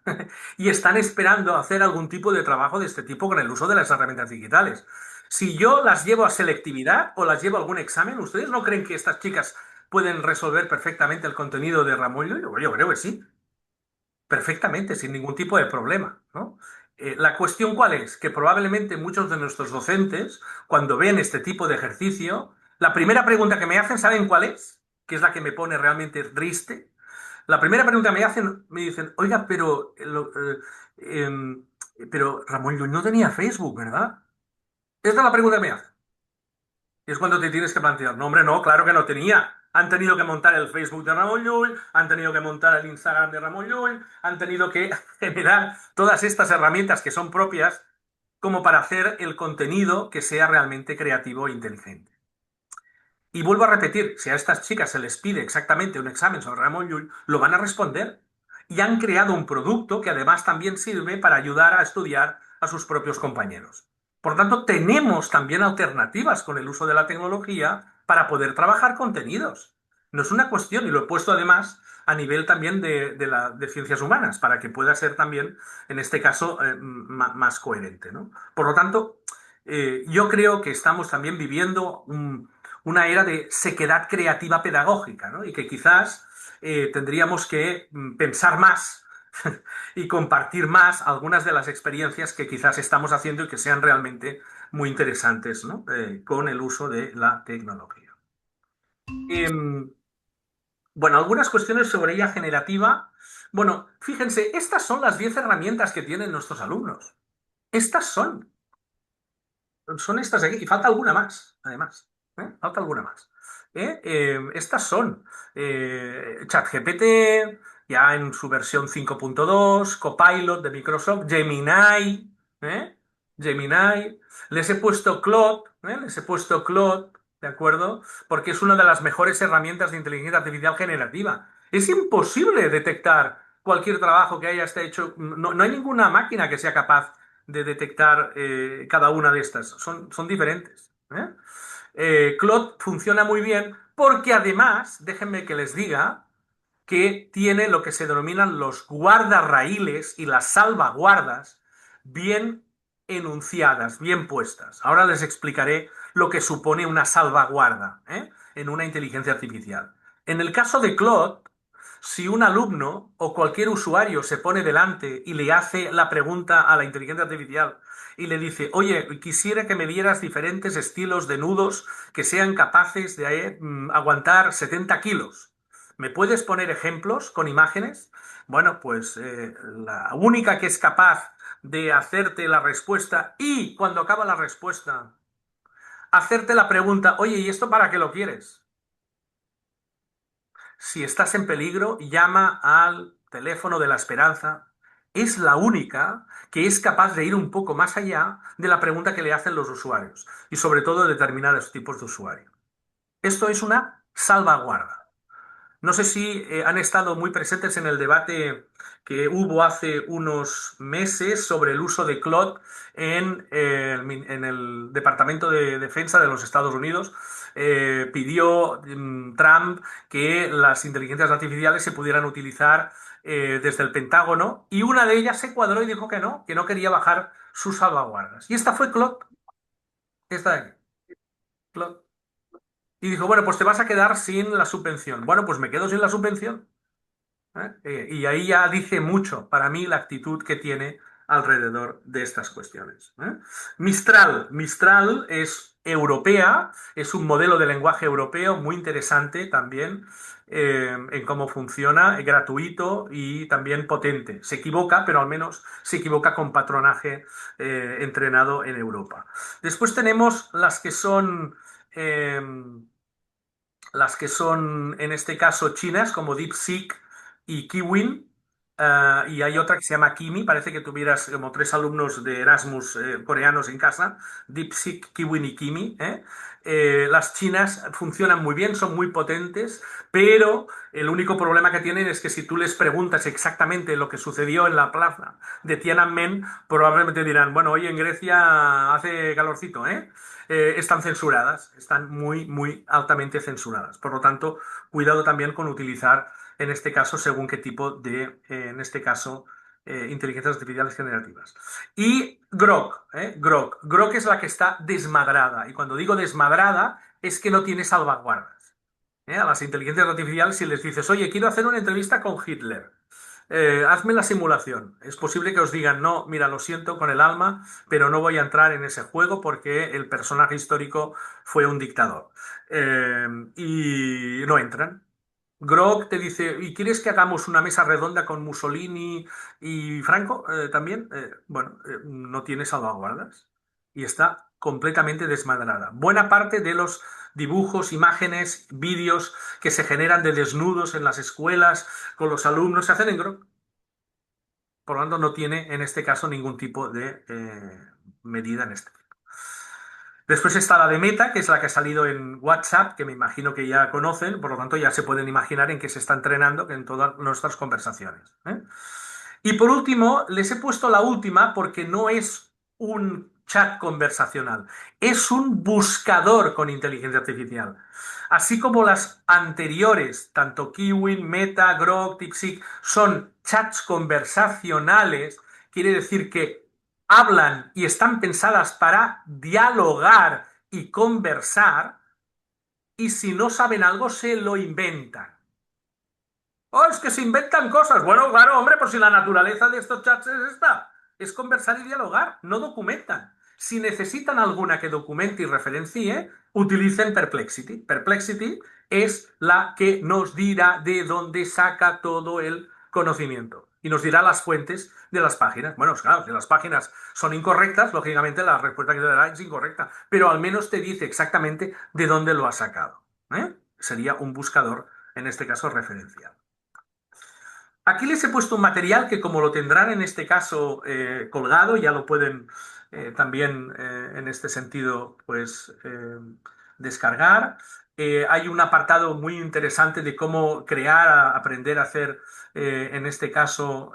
Y están esperando hacer algún tipo de trabajo de este tipo con el uso de las herramientas digitales. Si yo las llevo a selectividad o las llevo a algún examen, ¿ustedes no creen que estas chicas pueden resolver perfectamente el contenido de Ramón Llull? Yo creo que sí, perfectamente, sin ningún tipo de problema, ¿no? La cuestión cuál es, que probablemente muchos de nuestros docentes, cuando ven este tipo de ejercicio, la primera pregunta que me hacen, ¿saben cuál es? Que es la que me pone realmente triste. La primera pregunta que me hacen, me dicen, oiga, pero Ramón Llull no tenía Facebook, ¿verdad? Esta es la pregunta que me hacen. Y es cuando te tienes que plantear, no, hombre, no, claro que no tenía. Han tenido que montar el Facebook de Ramón Llull, han tenido que montar el Instagram de Ramón Llull, han tenido que generar todas estas herramientas que son propias como para hacer el contenido que sea realmente creativo e inteligente. Y vuelvo a repetir, si a estas chicas se les pide exactamente un examen sobre Ramón Llull, lo van a responder. Y han creado un producto que además también sirve para ayudar a estudiar a sus propios compañeros. Por tanto, tenemos también alternativas con el uso de la tecnología para poder trabajar contenidos. No es una cuestión, y lo he puesto además a nivel también de ciencias humanas, para que pueda ser también, en este caso, más coherente, ¿no? Por lo tanto, yo creo que estamos también viviendo una era de sequedad creativa pedagógica, ¿no? Y que quizás tendríamos que pensar más y compartir más algunas de las experiencias que quizás estamos haciendo y que sean realmente muy interesantes, ¿no? Con el uso de la tecnología. Em, bueno, algunas cuestiones sobre IA generativa. Bueno, fíjense, estas son las 10 herramientas que tienen nuestros alumnos. Estas son estas de aquí, y falta alguna más, además. Falta alguna más. Estas son ChatGPT, ya en su versión 5.2, Copilot de Microsoft, Gemini, ¿eh? Gemini. Les he puesto Claude, ¿de acuerdo? Porque es una de las mejores herramientas de inteligencia artificial generativa. Es imposible detectar cualquier trabajo que haya esté hecho. No hay ninguna máquina que sea capaz de detectar cada una de estas. Son diferentes. Claude funciona muy bien porque además, déjenme que les diga, que tiene lo que se denominan los guardarraíles y las salvaguardas bien enunciadas, bien puestas. Ahora les explicaré lo que supone una salvaguarda en una inteligencia artificial. En el caso de Claude, si un alumno o cualquier usuario se pone delante y le hace la pregunta a la inteligencia artificial y le dice, oye, quisiera que me dieras diferentes estilos de nudos que sean capaces de aguantar 70 kilos. ¿Me puedes poner ejemplos con imágenes? Bueno, pues la única que es capaz de hacerte la respuesta y cuando acaba la respuesta, hacerte la pregunta, oye, ¿y esto para qué lo quieres? Si estás en peligro, llama al teléfono de la esperanza. Es la única que es capaz de ir un poco más allá de la pregunta que le hacen los usuarios y sobre todo de determinados tipos de usuario. Esto es una salvaguarda. No sé si han estado muy presentes en el debate que hubo hace unos meses sobre el uso de Claude en el Departamento de Defensa de los Estados Unidos. Pidió Trump que las inteligencias artificiales se pudieran utilizar desde el Pentágono, y una de ellas se cuadró y dijo que no quería bajar sus salvaguardas. Y esta fue Claude, esta de aquí, Claude. Y dijo, bueno, pues te vas a quedar sin la subvención. Bueno, pues me quedo sin la subvención. Y ahí ya dice mucho para mí la actitud que tiene alrededor de estas cuestiones. Mistral es europea, es un modelo de lenguaje europeo muy interesante también en cómo funciona, gratuito y también potente. Se equivoca, pero al menos se equivoca con patronaje entrenado en Europa. Después tenemos las que son en este caso chinas, como DeepSeek y Kiwin, y hay otra que se llama Kimi, parece que tuvieras como 3 alumnos de Erasmus coreanos en casa, DeepSeek, Kiwin y Kimi. Las chinas funcionan muy bien, son muy potentes, pero el único problema que tienen es que si tú les preguntas exactamente lo que sucedió en la plaza de Tiananmen, probablemente dirán, bueno, hoy en Grecia hace calorcito, ¿eh? Están censuradas, están muy, muy altamente censuradas. Por lo tanto, cuidado también con utilizar, en este caso, según qué tipo de, en este caso, inteligencias artificiales generativas. Y Grok, Grok es la que está desmadrada. Y cuando digo desmadrada, es que no tiene salvaguardas. A las inteligencias artificiales, si les dices, oye, quiero hacer una entrevista con Hitler, hazme la simulación. Es posible que os digan, no, mira, lo siento con el alma, pero no voy a entrar en ese juego porque el personaje histórico fue un dictador. Y no entran. Grok te dice, ¿y quieres que hagamos una mesa redonda con Mussolini y Franco también? Bueno, no tiene salvaguardas y está completamente desmadrada. Buena parte de los dibujos, imágenes, vídeos que se generan de desnudos en las escuelas con los alumnos se hacen en Grok. Por lo tanto, no tiene en este caso ningún tipo de medida en este. Después está la de Meta, que es la que ha salido en WhatsApp, que me imagino que ya conocen, por lo tanto ya se pueden imaginar en qué se está entrenando en todas nuestras conversaciones. Y por último, les he puesto la última porque no es un chat conversacional, es un buscador con inteligencia artificial. Así como las anteriores, tanto Kiwin, Meta, Grok, DeepSeek, son chats conversacionales, quiere decir que hablan y están pensadas para dialogar y conversar, y si no saben algo se lo inventan. Oh, es que se inventan cosas. Bueno, claro, hombre, por si la naturaleza de estos chats es esta. Es conversar y dialogar, no documentan. Si necesitan alguna que documente y referencie, utilicen Perplexity. Perplexity es la que nos dirá de dónde saca todo el conocimiento y nos dirá las fuentes de las páginas. Bueno, claro, si las páginas son incorrectas, lógicamente la respuesta que te dará es incorrecta, pero al menos te dice exactamente de dónde lo ha sacado. Sería un buscador, en este caso, referencial. Aquí les he puesto un material que como lo tendrán en este caso colgado, ya lo pueden también en este sentido pues descargar. Hay un apartado muy interesante de cómo crear, aprender a hacer en este caso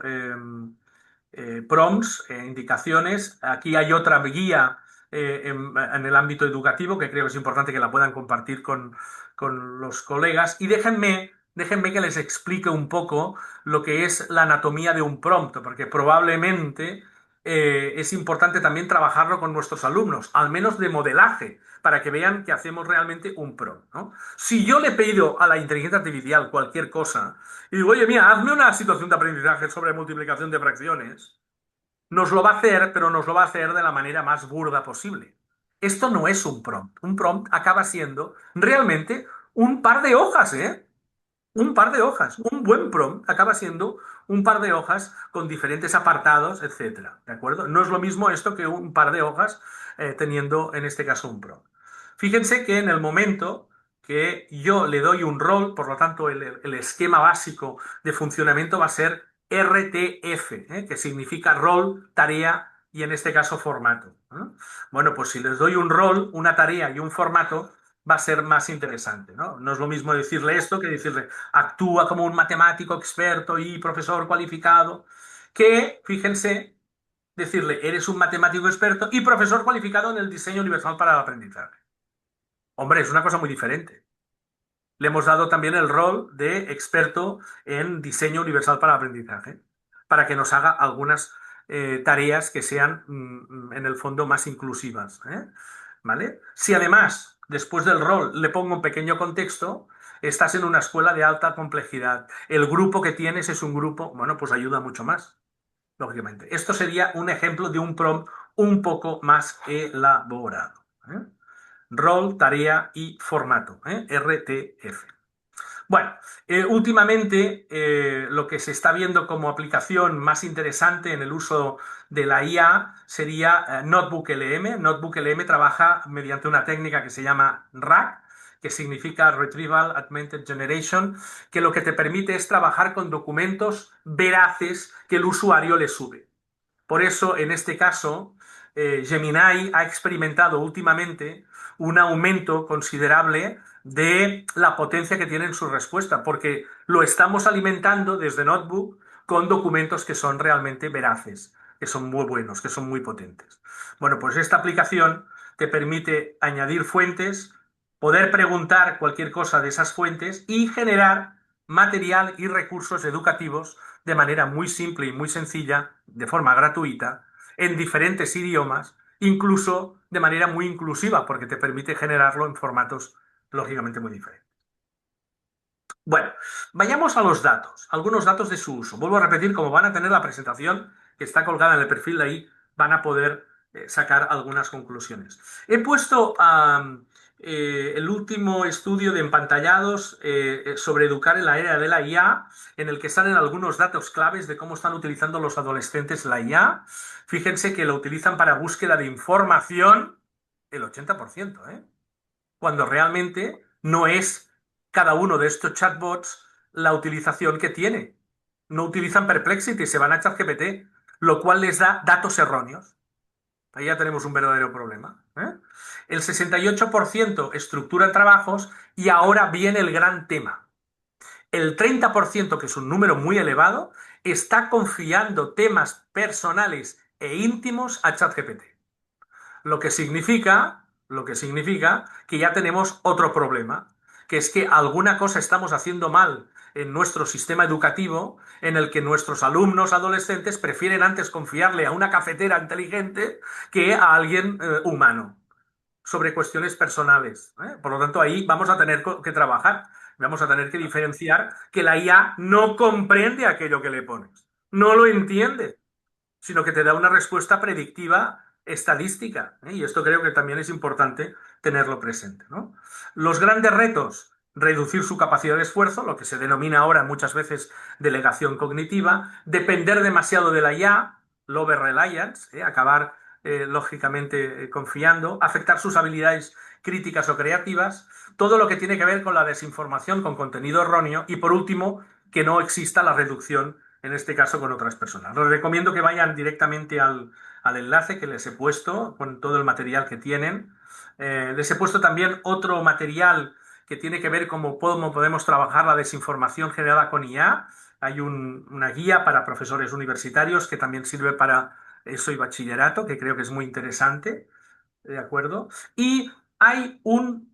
prompts, indicaciones. Aquí hay otra guía en el ámbito educativo que creo que es importante que la puedan compartir con los colegas. Y déjenme que les explique un poco lo que es la anatomía de un prompt, porque probablemente es importante también trabajarlo con nuestros alumnos, al menos de modelaje, para que vean que hacemos realmente un prompt, ¿no? Si yo le pido a la inteligencia artificial cualquier cosa y digo, oye, mira, hazme una situación de aprendizaje sobre multiplicación de fracciones, nos lo va a hacer, pero nos lo va a hacer de la manera más burda posible. Esto no es un prompt. Un prompt acaba siendo realmente un par de hojas, ¿eh? Un par de hojas. Un buen prompt acaba siendo un par de hojas con diferentes apartados, etcétera. ¿De acuerdo? No es lo mismo esto que un par de hojas teniendo en este caso un prompt. Fíjense que en el momento que yo le doy un rol, por lo tanto el esquema básico de funcionamiento va a ser RTF, que significa rol, tarea y en este caso formato. Bueno, pues si les doy un rol, una tarea y un formato, va a ser más interesante, ¿no? No es lo mismo decirle esto que decirle actúa como un matemático experto y profesor cualificado, que, fíjense, decirle eres un matemático experto y profesor cualificado en el diseño universal para el aprendizaje. Hombre, es una cosa muy diferente. le hemos dado también el rol de experto en diseño universal para el aprendizaje, para que nos haga algunas tareas que sean, en el fondo, más inclusivas, ¿eh? ¿Vale? Si además, después del rol, le pongo un pequeño contexto, estás en una escuela de alta complejidad, el grupo que tienes es un grupo, bueno, pues ayuda mucho más, lógicamente. Esto sería un ejemplo de un prompt un poco más elaborado, ¿eh? Rol, tarea y formato, ¿eh? RTF. Bueno, últimamente lo que se está viendo como aplicación más interesante en el uso de la IA sería Notebook LM. Notebook LM trabaja mediante una técnica que se llama RAG, que significa Retrieval Augmented Generation, que lo que te permite es trabajar con documentos veraces que el usuario le sube. Por eso, en este caso, Gemini ha experimentado últimamente un aumento considerable de la potencia que tiene en su respuesta, porque lo estamos alimentando desde Notebook con documentos que son realmente veraces, que son muy buenos, que son muy potentes. Bueno, pues esta aplicación te permite añadir fuentes, poder preguntar cualquier cosa de esas fuentes y generar material y recursos educativos de manera muy simple y muy sencilla, de forma gratuita, en diferentes idiomas, incluso de manera muy inclusiva, porque te permite generarlo en formatos lógicamente muy diferentes. Bueno, vayamos a los datos, algunos datos de su uso. Vuelvo a repetir, como van a tener la presentación que está colgada en el perfil de ahí, van a poder sacar algunas conclusiones. He puesto el último estudio de empantallados sobre educar en la era de la IA, en el que salen algunos datos claves de cómo están utilizando los adolescentes la IA. Fíjense que lo utilizan para búsqueda de información el 80%, ¿eh? Cuando realmente no es cada uno de estos chatbots la utilización que tiene. No utilizan Perplexity, se van a ChatGPT, lo cual les da datos erróneos. Ahí ya tenemos un verdadero problema, ¿eh? El 68% estructura trabajos y ahora viene el gran tema. El 30%, que es un número muy elevado, está confiando temas personales e íntimos a ChatGPT. Lo que significa que ya tenemos otro problema, que es que alguna cosa estamos haciendo mal en nuestro sistema educativo, en el que nuestros alumnos adolescentes prefieren antes confiarle a una cafetera inteligente que a alguien humano sobre cuestiones personales, ¿eh? Por lo tanto, ahí vamos a tener que trabajar, vamos a tener que diferenciar que la IA no comprende aquello que le pones, no lo entiende, sino que te da una respuesta predictiva estadística, ¿eh? Y esto creo que también es importante tenerlo presente, ¿no? Los grandes retos: reducir su capacidad de esfuerzo, lo que se denomina ahora muchas veces delegación cognitiva, depender demasiado de la IA, over reliance, acabar lógicamente confiando, afectar sus habilidades críticas o creativas, todo lo que tiene que ver con la desinformación, con contenido erróneo y, por último, que no exista la reducción, en este caso, con otras personas. Les recomiendo que vayan directamente al enlace que les he puesto con todo el material que tienen. Les he puesto también otro material que tiene que ver cómo podemos trabajar la desinformación generada con IA. Hay una guía para profesores universitarios que también sirve para eso y bachillerato, que creo que es muy interesante, ¿de acuerdo? Y hay un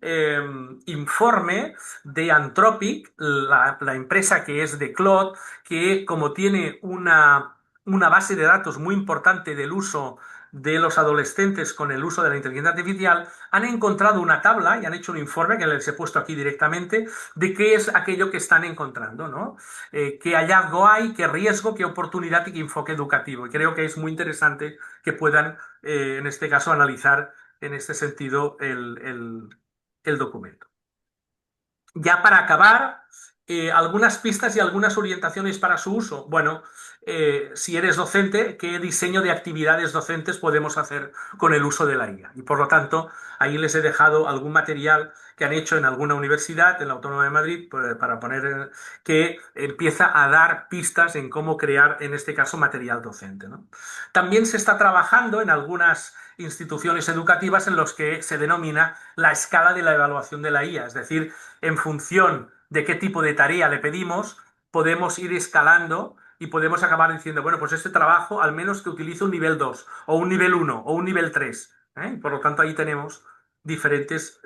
informe de Anthropic, la empresa que es de Claude, que como tiene una base de datos muy importante del uso de los adolescentes con el uso de la inteligencia artificial, han encontrado una tabla y han hecho un informe que les he puesto aquí directamente de qué es aquello que están encontrando, ¿no? Qué hallazgo hay, qué riesgo, qué oportunidad y qué enfoque educativo. Y creo que es muy interesante que puedan, en este caso, analizar en este sentido el documento. Ya para acabar, algunas pistas y algunas orientaciones para su uso. Bueno, si eres docente, ¿qué diseño de actividades docentes podemos hacer con el uso de la IA? Y por lo tanto, ahí les he dejado algún material que han hecho en alguna universidad, en la Autónoma de Madrid, para poner que empieza a dar pistas en cómo crear, en este caso, material docente, ¿no? También se está trabajando en algunas instituciones educativas en los que se denomina la escala de la evaluación de la IA, es decir, en función de qué tipo de tarea le pedimos, podemos ir escalando y podemos acabar diciendo, bueno, pues este trabajo al menos que utilice un nivel 2 o un nivel 1 o un nivel 3, ¿eh? Y por lo tanto ahí tenemos diferentes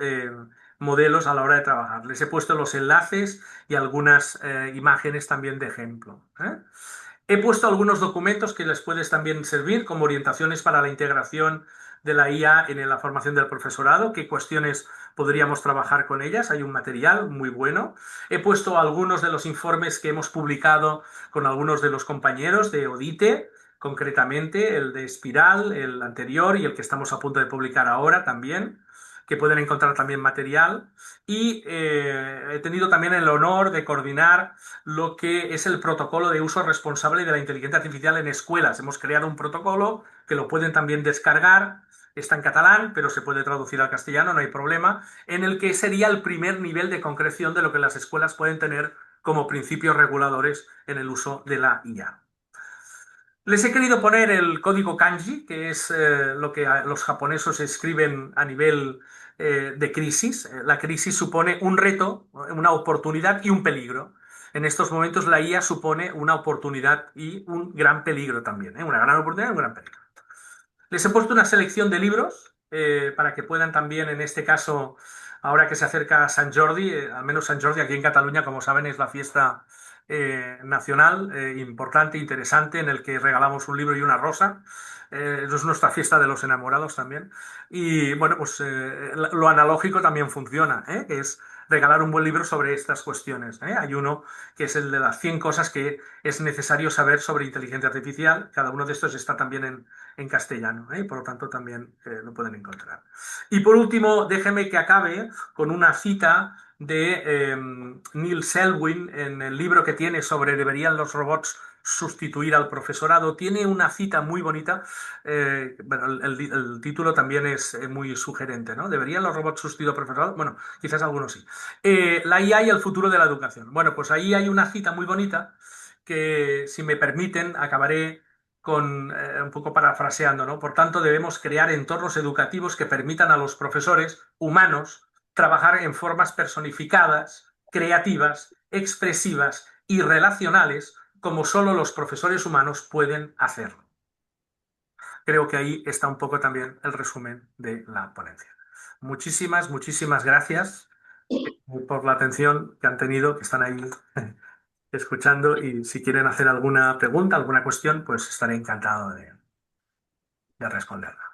modelos a la hora de trabajar. Les he puesto los enlaces y algunas imágenes también de ejemplo, ¿eh? He puesto algunos documentos que les puedes también servir como orientaciones para la integración de la IA en la formación del profesorado, qué cuestiones podríamos trabajar con ellas. Hay un material muy bueno. He puesto algunos de los informes que hemos publicado con algunos de los compañeros de Odite, concretamente el de Espiral, el anterior y el que estamos a punto de publicar ahora también, que pueden encontrar también material. Y he tenido también el honor de coordinar lo que es el protocolo de uso responsable de la inteligencia artificial en escuelas. Hemos creado un protocolo que lo pueden también descargar. Está en catalán, pero se puede traducir al castellano, no hay problema, en el que sería el primer nivel de concreción de lo que las escuelas pueden tener como principios reguladores en el uso de la IA. Les he querido poner el código kanji, que es lo que los japoneses escriben a nivel de crisis. La crisis supone un reto, una oportunidad y un peligro. En estos momentos la IA supone una oportunidad y un gran peligro también, ¿eh? Una gran oportunidad y un gran peligro. Les he puesto una selección de libros para que puedan también, en este caso, ahora que se acerca San Jordi, al menos San Jordi aquí en Cataluña, como saben, es la fiesta nacional importante, interesante, en el que regalamos un libro y una rosa. Eso es nuestra fiesta de los enamorados también. Y bueno, pues lo analógico también funciona, que es regalar un buen libro sobre estas cuestiones. Hay uno que es el de las 100 cosas que es necesario saber sobre inteligencia artificial. Cada uno de estos está también en castellano, y por lo tanto también lo pueden encontrar. Y por último, déjeme que acabe con una cita de Neil Selwyn en el libro que tiene sobre ¿deberían los robots sustituir al profesorado? Tiene una cita muy bonita. Bueno, el título también es muy sugerente, ¿no? ¿Deberían los robots sustituir al profesorado? Bueno, quizás algunos sí. La IA y el futuro de la educación. Bueno, pues ahí hay una cita muy bonita que, si me permiten, acabaré con un poco parafraseando, ¿no? Por tanto, debemos crear entornos educativos que permitan a los profesores humanos trabajar en formas personificadas, creativas, expresivas y relacionales como solo los profesores humanos pueden hacerlo. Creo que ahí está un poco también el resumen de la ponencia. Muchísimas gracias por la atención que han tenido, que están ahí escuchando, y si quieren hacer alguna pregunta, alguna cuestión, pues estaré encantado de responderla.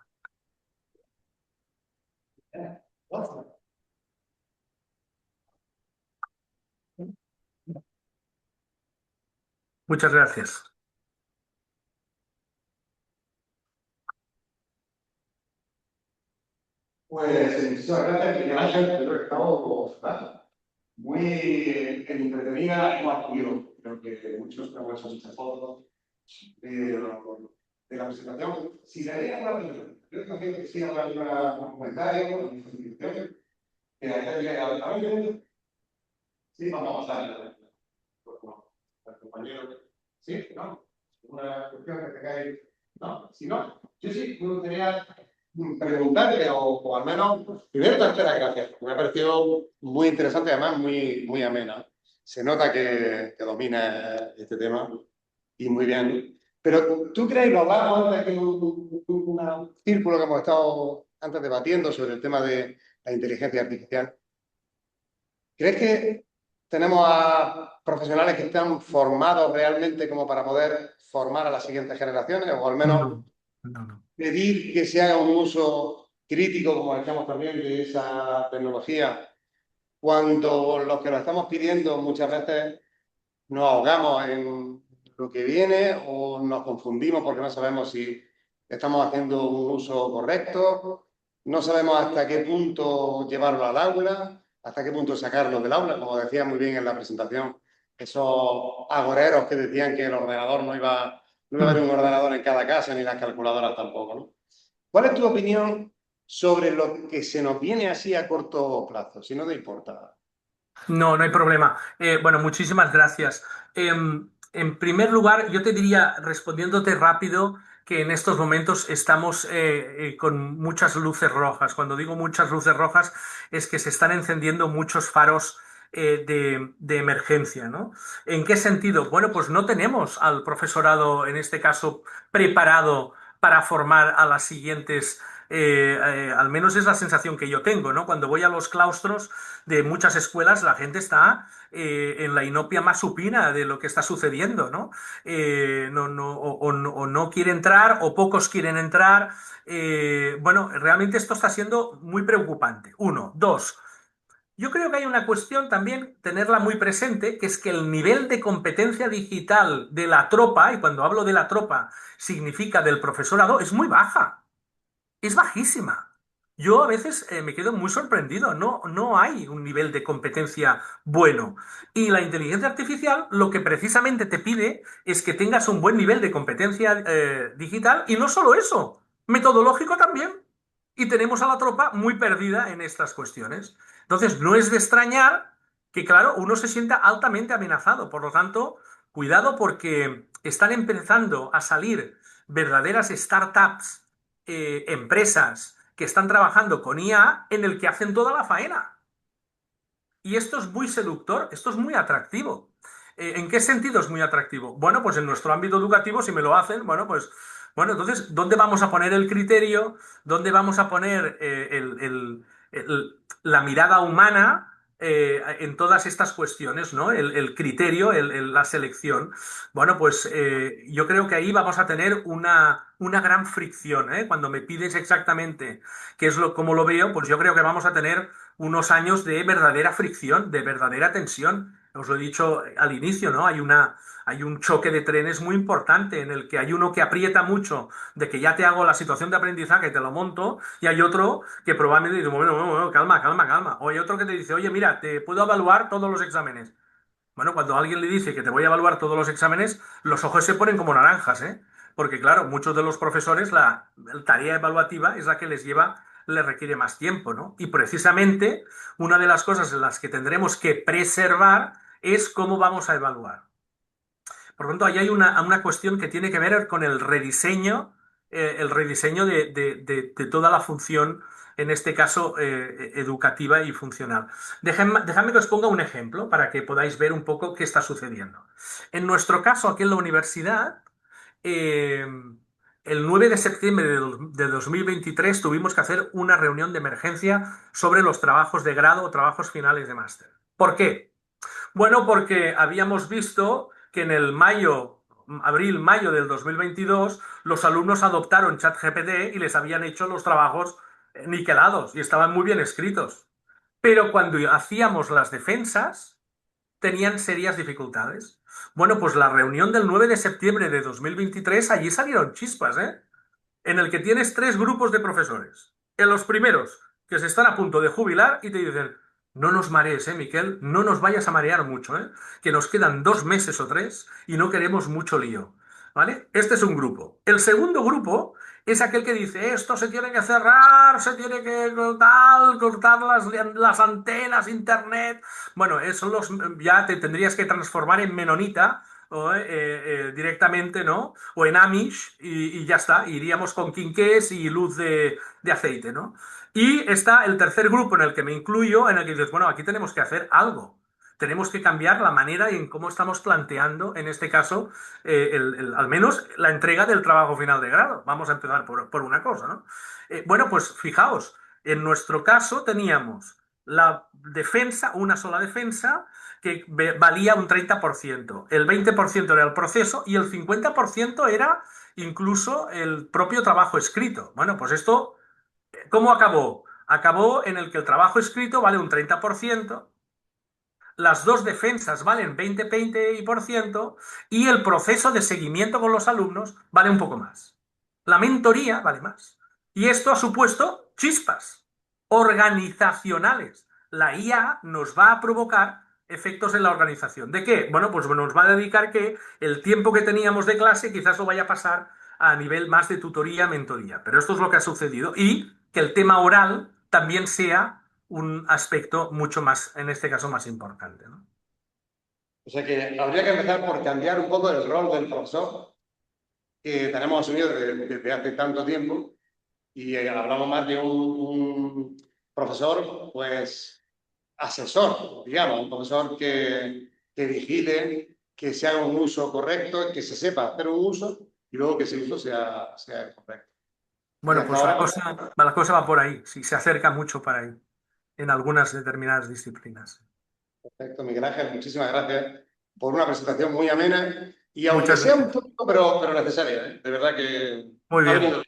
Muchas gracias. Pues muchísimas gracias, Miguel Ángel. Creo que estamos muy entretenida y muy activos. Creo que muchos tenemos muchas fotos de la presentación. Si le haría una pregunta, creo que la gente que siga un comentario, una suscripción, que hacerle abiertamente. Sí, vamos a pasar al compañero. ¿Sí? ¿No? ¿Una cuestión que tengáis? No, si no, yo sí me gustaría preguntarle, o al menos, primero darte las gracias, porque me ha parecido muy interesante y además muy amena. Se nota que domina este tema y muy bien. Pero tú crees, lo hablamos antes en un círculo que hemos estado antes debatiendo sobre el tema de la inteligencia artificial. ¿Crees que tenemos a profesionales que están formados realmente como para poder formar a las siguientes generaciones? O al menos No. pedir que se haga un uso crítico, como decíamos también, de esa tecnología, cuando los que lo estamos pidiendo muchas veces nos ahogamos en lo que viene o nos confundimos porque no sabemos si estamos haciendo un uso correcto, no sabemos hasta qué punto llevarlo al aula, hasta qué punto sacarlo del aula, como decía muy bien en la presentación, esos agoreros que decían que el ordenador no iba a haber un ordenador en cada casa, ni las calculadoras tampoco, ¿no? ¿Cuál es tu opinión sobre lo que se nos viene así a corto plazo, si no te importa? No hay problema. Bueno, muchísimas gracias. En primer lugar, yo te diría, respondiéndote rápido, que en estos momentos estamos con muchas luces rojas. Cuando digo muchas luces rojas, es que se están encendiendo muchos faros de emergencia, ¿no? ¿En qué sentido? Bueno, pues no tenemos al profesorado, en este caso, preparado para formar a las siguientes Al menos es la sensación que yo tengo, ¿no? Cuando voy a los claustros de muchas escuelas, la gente está en la inopia más supina de lo que está sucediendo, ¿no? O no quiere entrar o pocos quieren entrar. Bueno, realmente esto está siendo muy preocupante. Uno. Dos. Yo creo que hay una cuestión también, tenerla muy presente, que es que el nivel de competencia digital de la tropa, y cuando hablo de la tropa significa del profesorado, es muy baja, es bajísima. Yo a veces me quedo muy sorprendido, no hay un nivel de competencia bueno. Y la inteligencia artificial lo que precisamente te pide es que tengas un buen nivel de competencia digital y no solo eso, metodológico también. Y tenemos a la tropa muy perdida en estas cuestiones. Entonces, no es de extrañar que, claro, uno se sienta altamente amenazado. Por lo tanto, cuidado porque están empezando a salir verdaderas startups, empresas que están trabajando con IA en el que hacen toda la faena. Y esto es muy seductor, esto es muy atractivo. ¿En qué sentido es muy atractivo? Bueno, pues en nuestro ámbito educativo, si me lo hacen, bueno, pues, bueno, entonces, ¿dónde vamos a poner el criterio? ¿Dónde vamos a poner la mirada humana en todas estas cuestiones, ¿no? El criterio, la selección. Bueno, pues yo creo que ahí vamos a tener una gran fricción, ¿eh? Cuando me pides exactamente qué es cómo lo veo, pues yo creo que vamos a tener unos años de verdadera fricción, de verdadera tensión. Os lo he dicho al inicio, ¿no? Hay un choque de trenes muy importante en el que hay uno que aprieta mucho de que ya te hago la situación de aprendizaje, te lo monto, y hay otro que probablemente dice, bueno, calma, calma, calma. O hay otro que te dice, oye, mira, te puedo evaluar todos los exámenes. Bueno, cuando alguien le dice que te voy a evaluar todos los exámenes, los ojos se ponen como naranjas, ¿eh? Porque claro, muchos de los profesores la tarea evaluativa es la que les requiere más tiempo, ¿no? Y precisamente una de las cosas en las que tendremos que preservar es cómo vamos a evaluar. Por lo tanto, ahí hay una cuestión que tiene que ver con el rediseño de toda la función, en este caso educativa y funcional. Dejadme que os ponga un ejemplo para que podáis ver un poco qué está sucediendo. En nuestro caso, aquí en la universidad, eh, el 9 de septiembre de 2023 tuvimos que hacer una reunión de emergencia sobre los trabajos de grado o trabajos finales de máster. ¿Por qué? Bueno, porque habíamos visto que en el abril-mayo del 2022, los alumnos adoptaron ChatGPT y les habían hecho los trabajos niquelados y estaban muy bien escritos. Pero cuando hacíamos las defensas, tenían serias dificultades. Bueno, pues la reunión del 9 de septiembre de 2023, allí salieron chispas, ¿eh? En el que tienes tres grupos de profesores. En los primeros, que se están a punto de jubilar y te dicen, no nos marees, Miquel, no nos vayas a marear mucho, que nos quedan 2 meses o 3 y no queremos mucho lío. ¿Vale? Este es un grupo. El segundo grupo es aquel que dice, esto se tiene que cerrar, se tiene que cortar las antenas, internet. Bueno, eso ya te tendrías que transformar en menonita o, directamente, ¿no? O en Amish y ya está, iríamos con quinqués y luz de aceite, ¿no? Y está el tercer grupo en el que me incluyo, en el que dices, bueno, aquí tenemos que hacer algo. Tenemos que cambiar la manera en cómo estamos planteando, en este caso, al menos la entrega del trabajo final de grado. Vamos a empezar por una cosa, ¿no? Bueno, pues fijaos, en nuestro caso teníamos la defensa, una sola defensa, que valía un 30%. El 20% era el proceso y el 50% era incluso el propio trabajo escrito. Bueno, pues esto, ¿cómo acabó? Acabó en el que el trabajo escrito vale un 30%, las dos defensas valen 20% y el proceso de seguimiento con los alumnos vale un poco más. La mentoría vale más. Y esto ha supuesto chispas organizacionales. La IA nos va a provocar efectos en la organización. ¿De qué? Bueno, pues nos va a dedicar que el tiempo que teníamos de clase quizás lo vaya a pasar a nivel más de tutoría, mentoría. Pero esto es lo que ha sucedido. Y que el tema oral también sea un aspecto mucho más, en este caso, más importante, ¿no? O sea que habría que empezar por cambiar un poco el rol del profesor que tenemos asumido desde hace tanto tiempo y hablamos más de un profesor, pues, asesor, digamos, un profesor que vigile, que se haga un uso correcto, que se sepa hacer un uso y luego que ese uso sea correcto. Bueno, hasta pues ahora. la cosa va por ahí, sí, se acerca mucho para ahí, en algunas determinadas disciplinas. Perfecto, Miguel Ángel, muchísimas gracias por una presentación muy amena y aunque Muchas sea un gracias. poco, pero necesaria, ¿eh? De verdad que Muy ha bien. venido.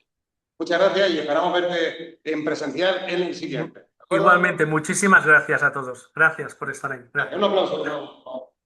Muchas gracias y esperamos verte en presencial en el siguiente. ¿De acuerdo? Igualmente, muchísimas gracias a todos. Gracias por estar ahí. Gracias. Un aplauso.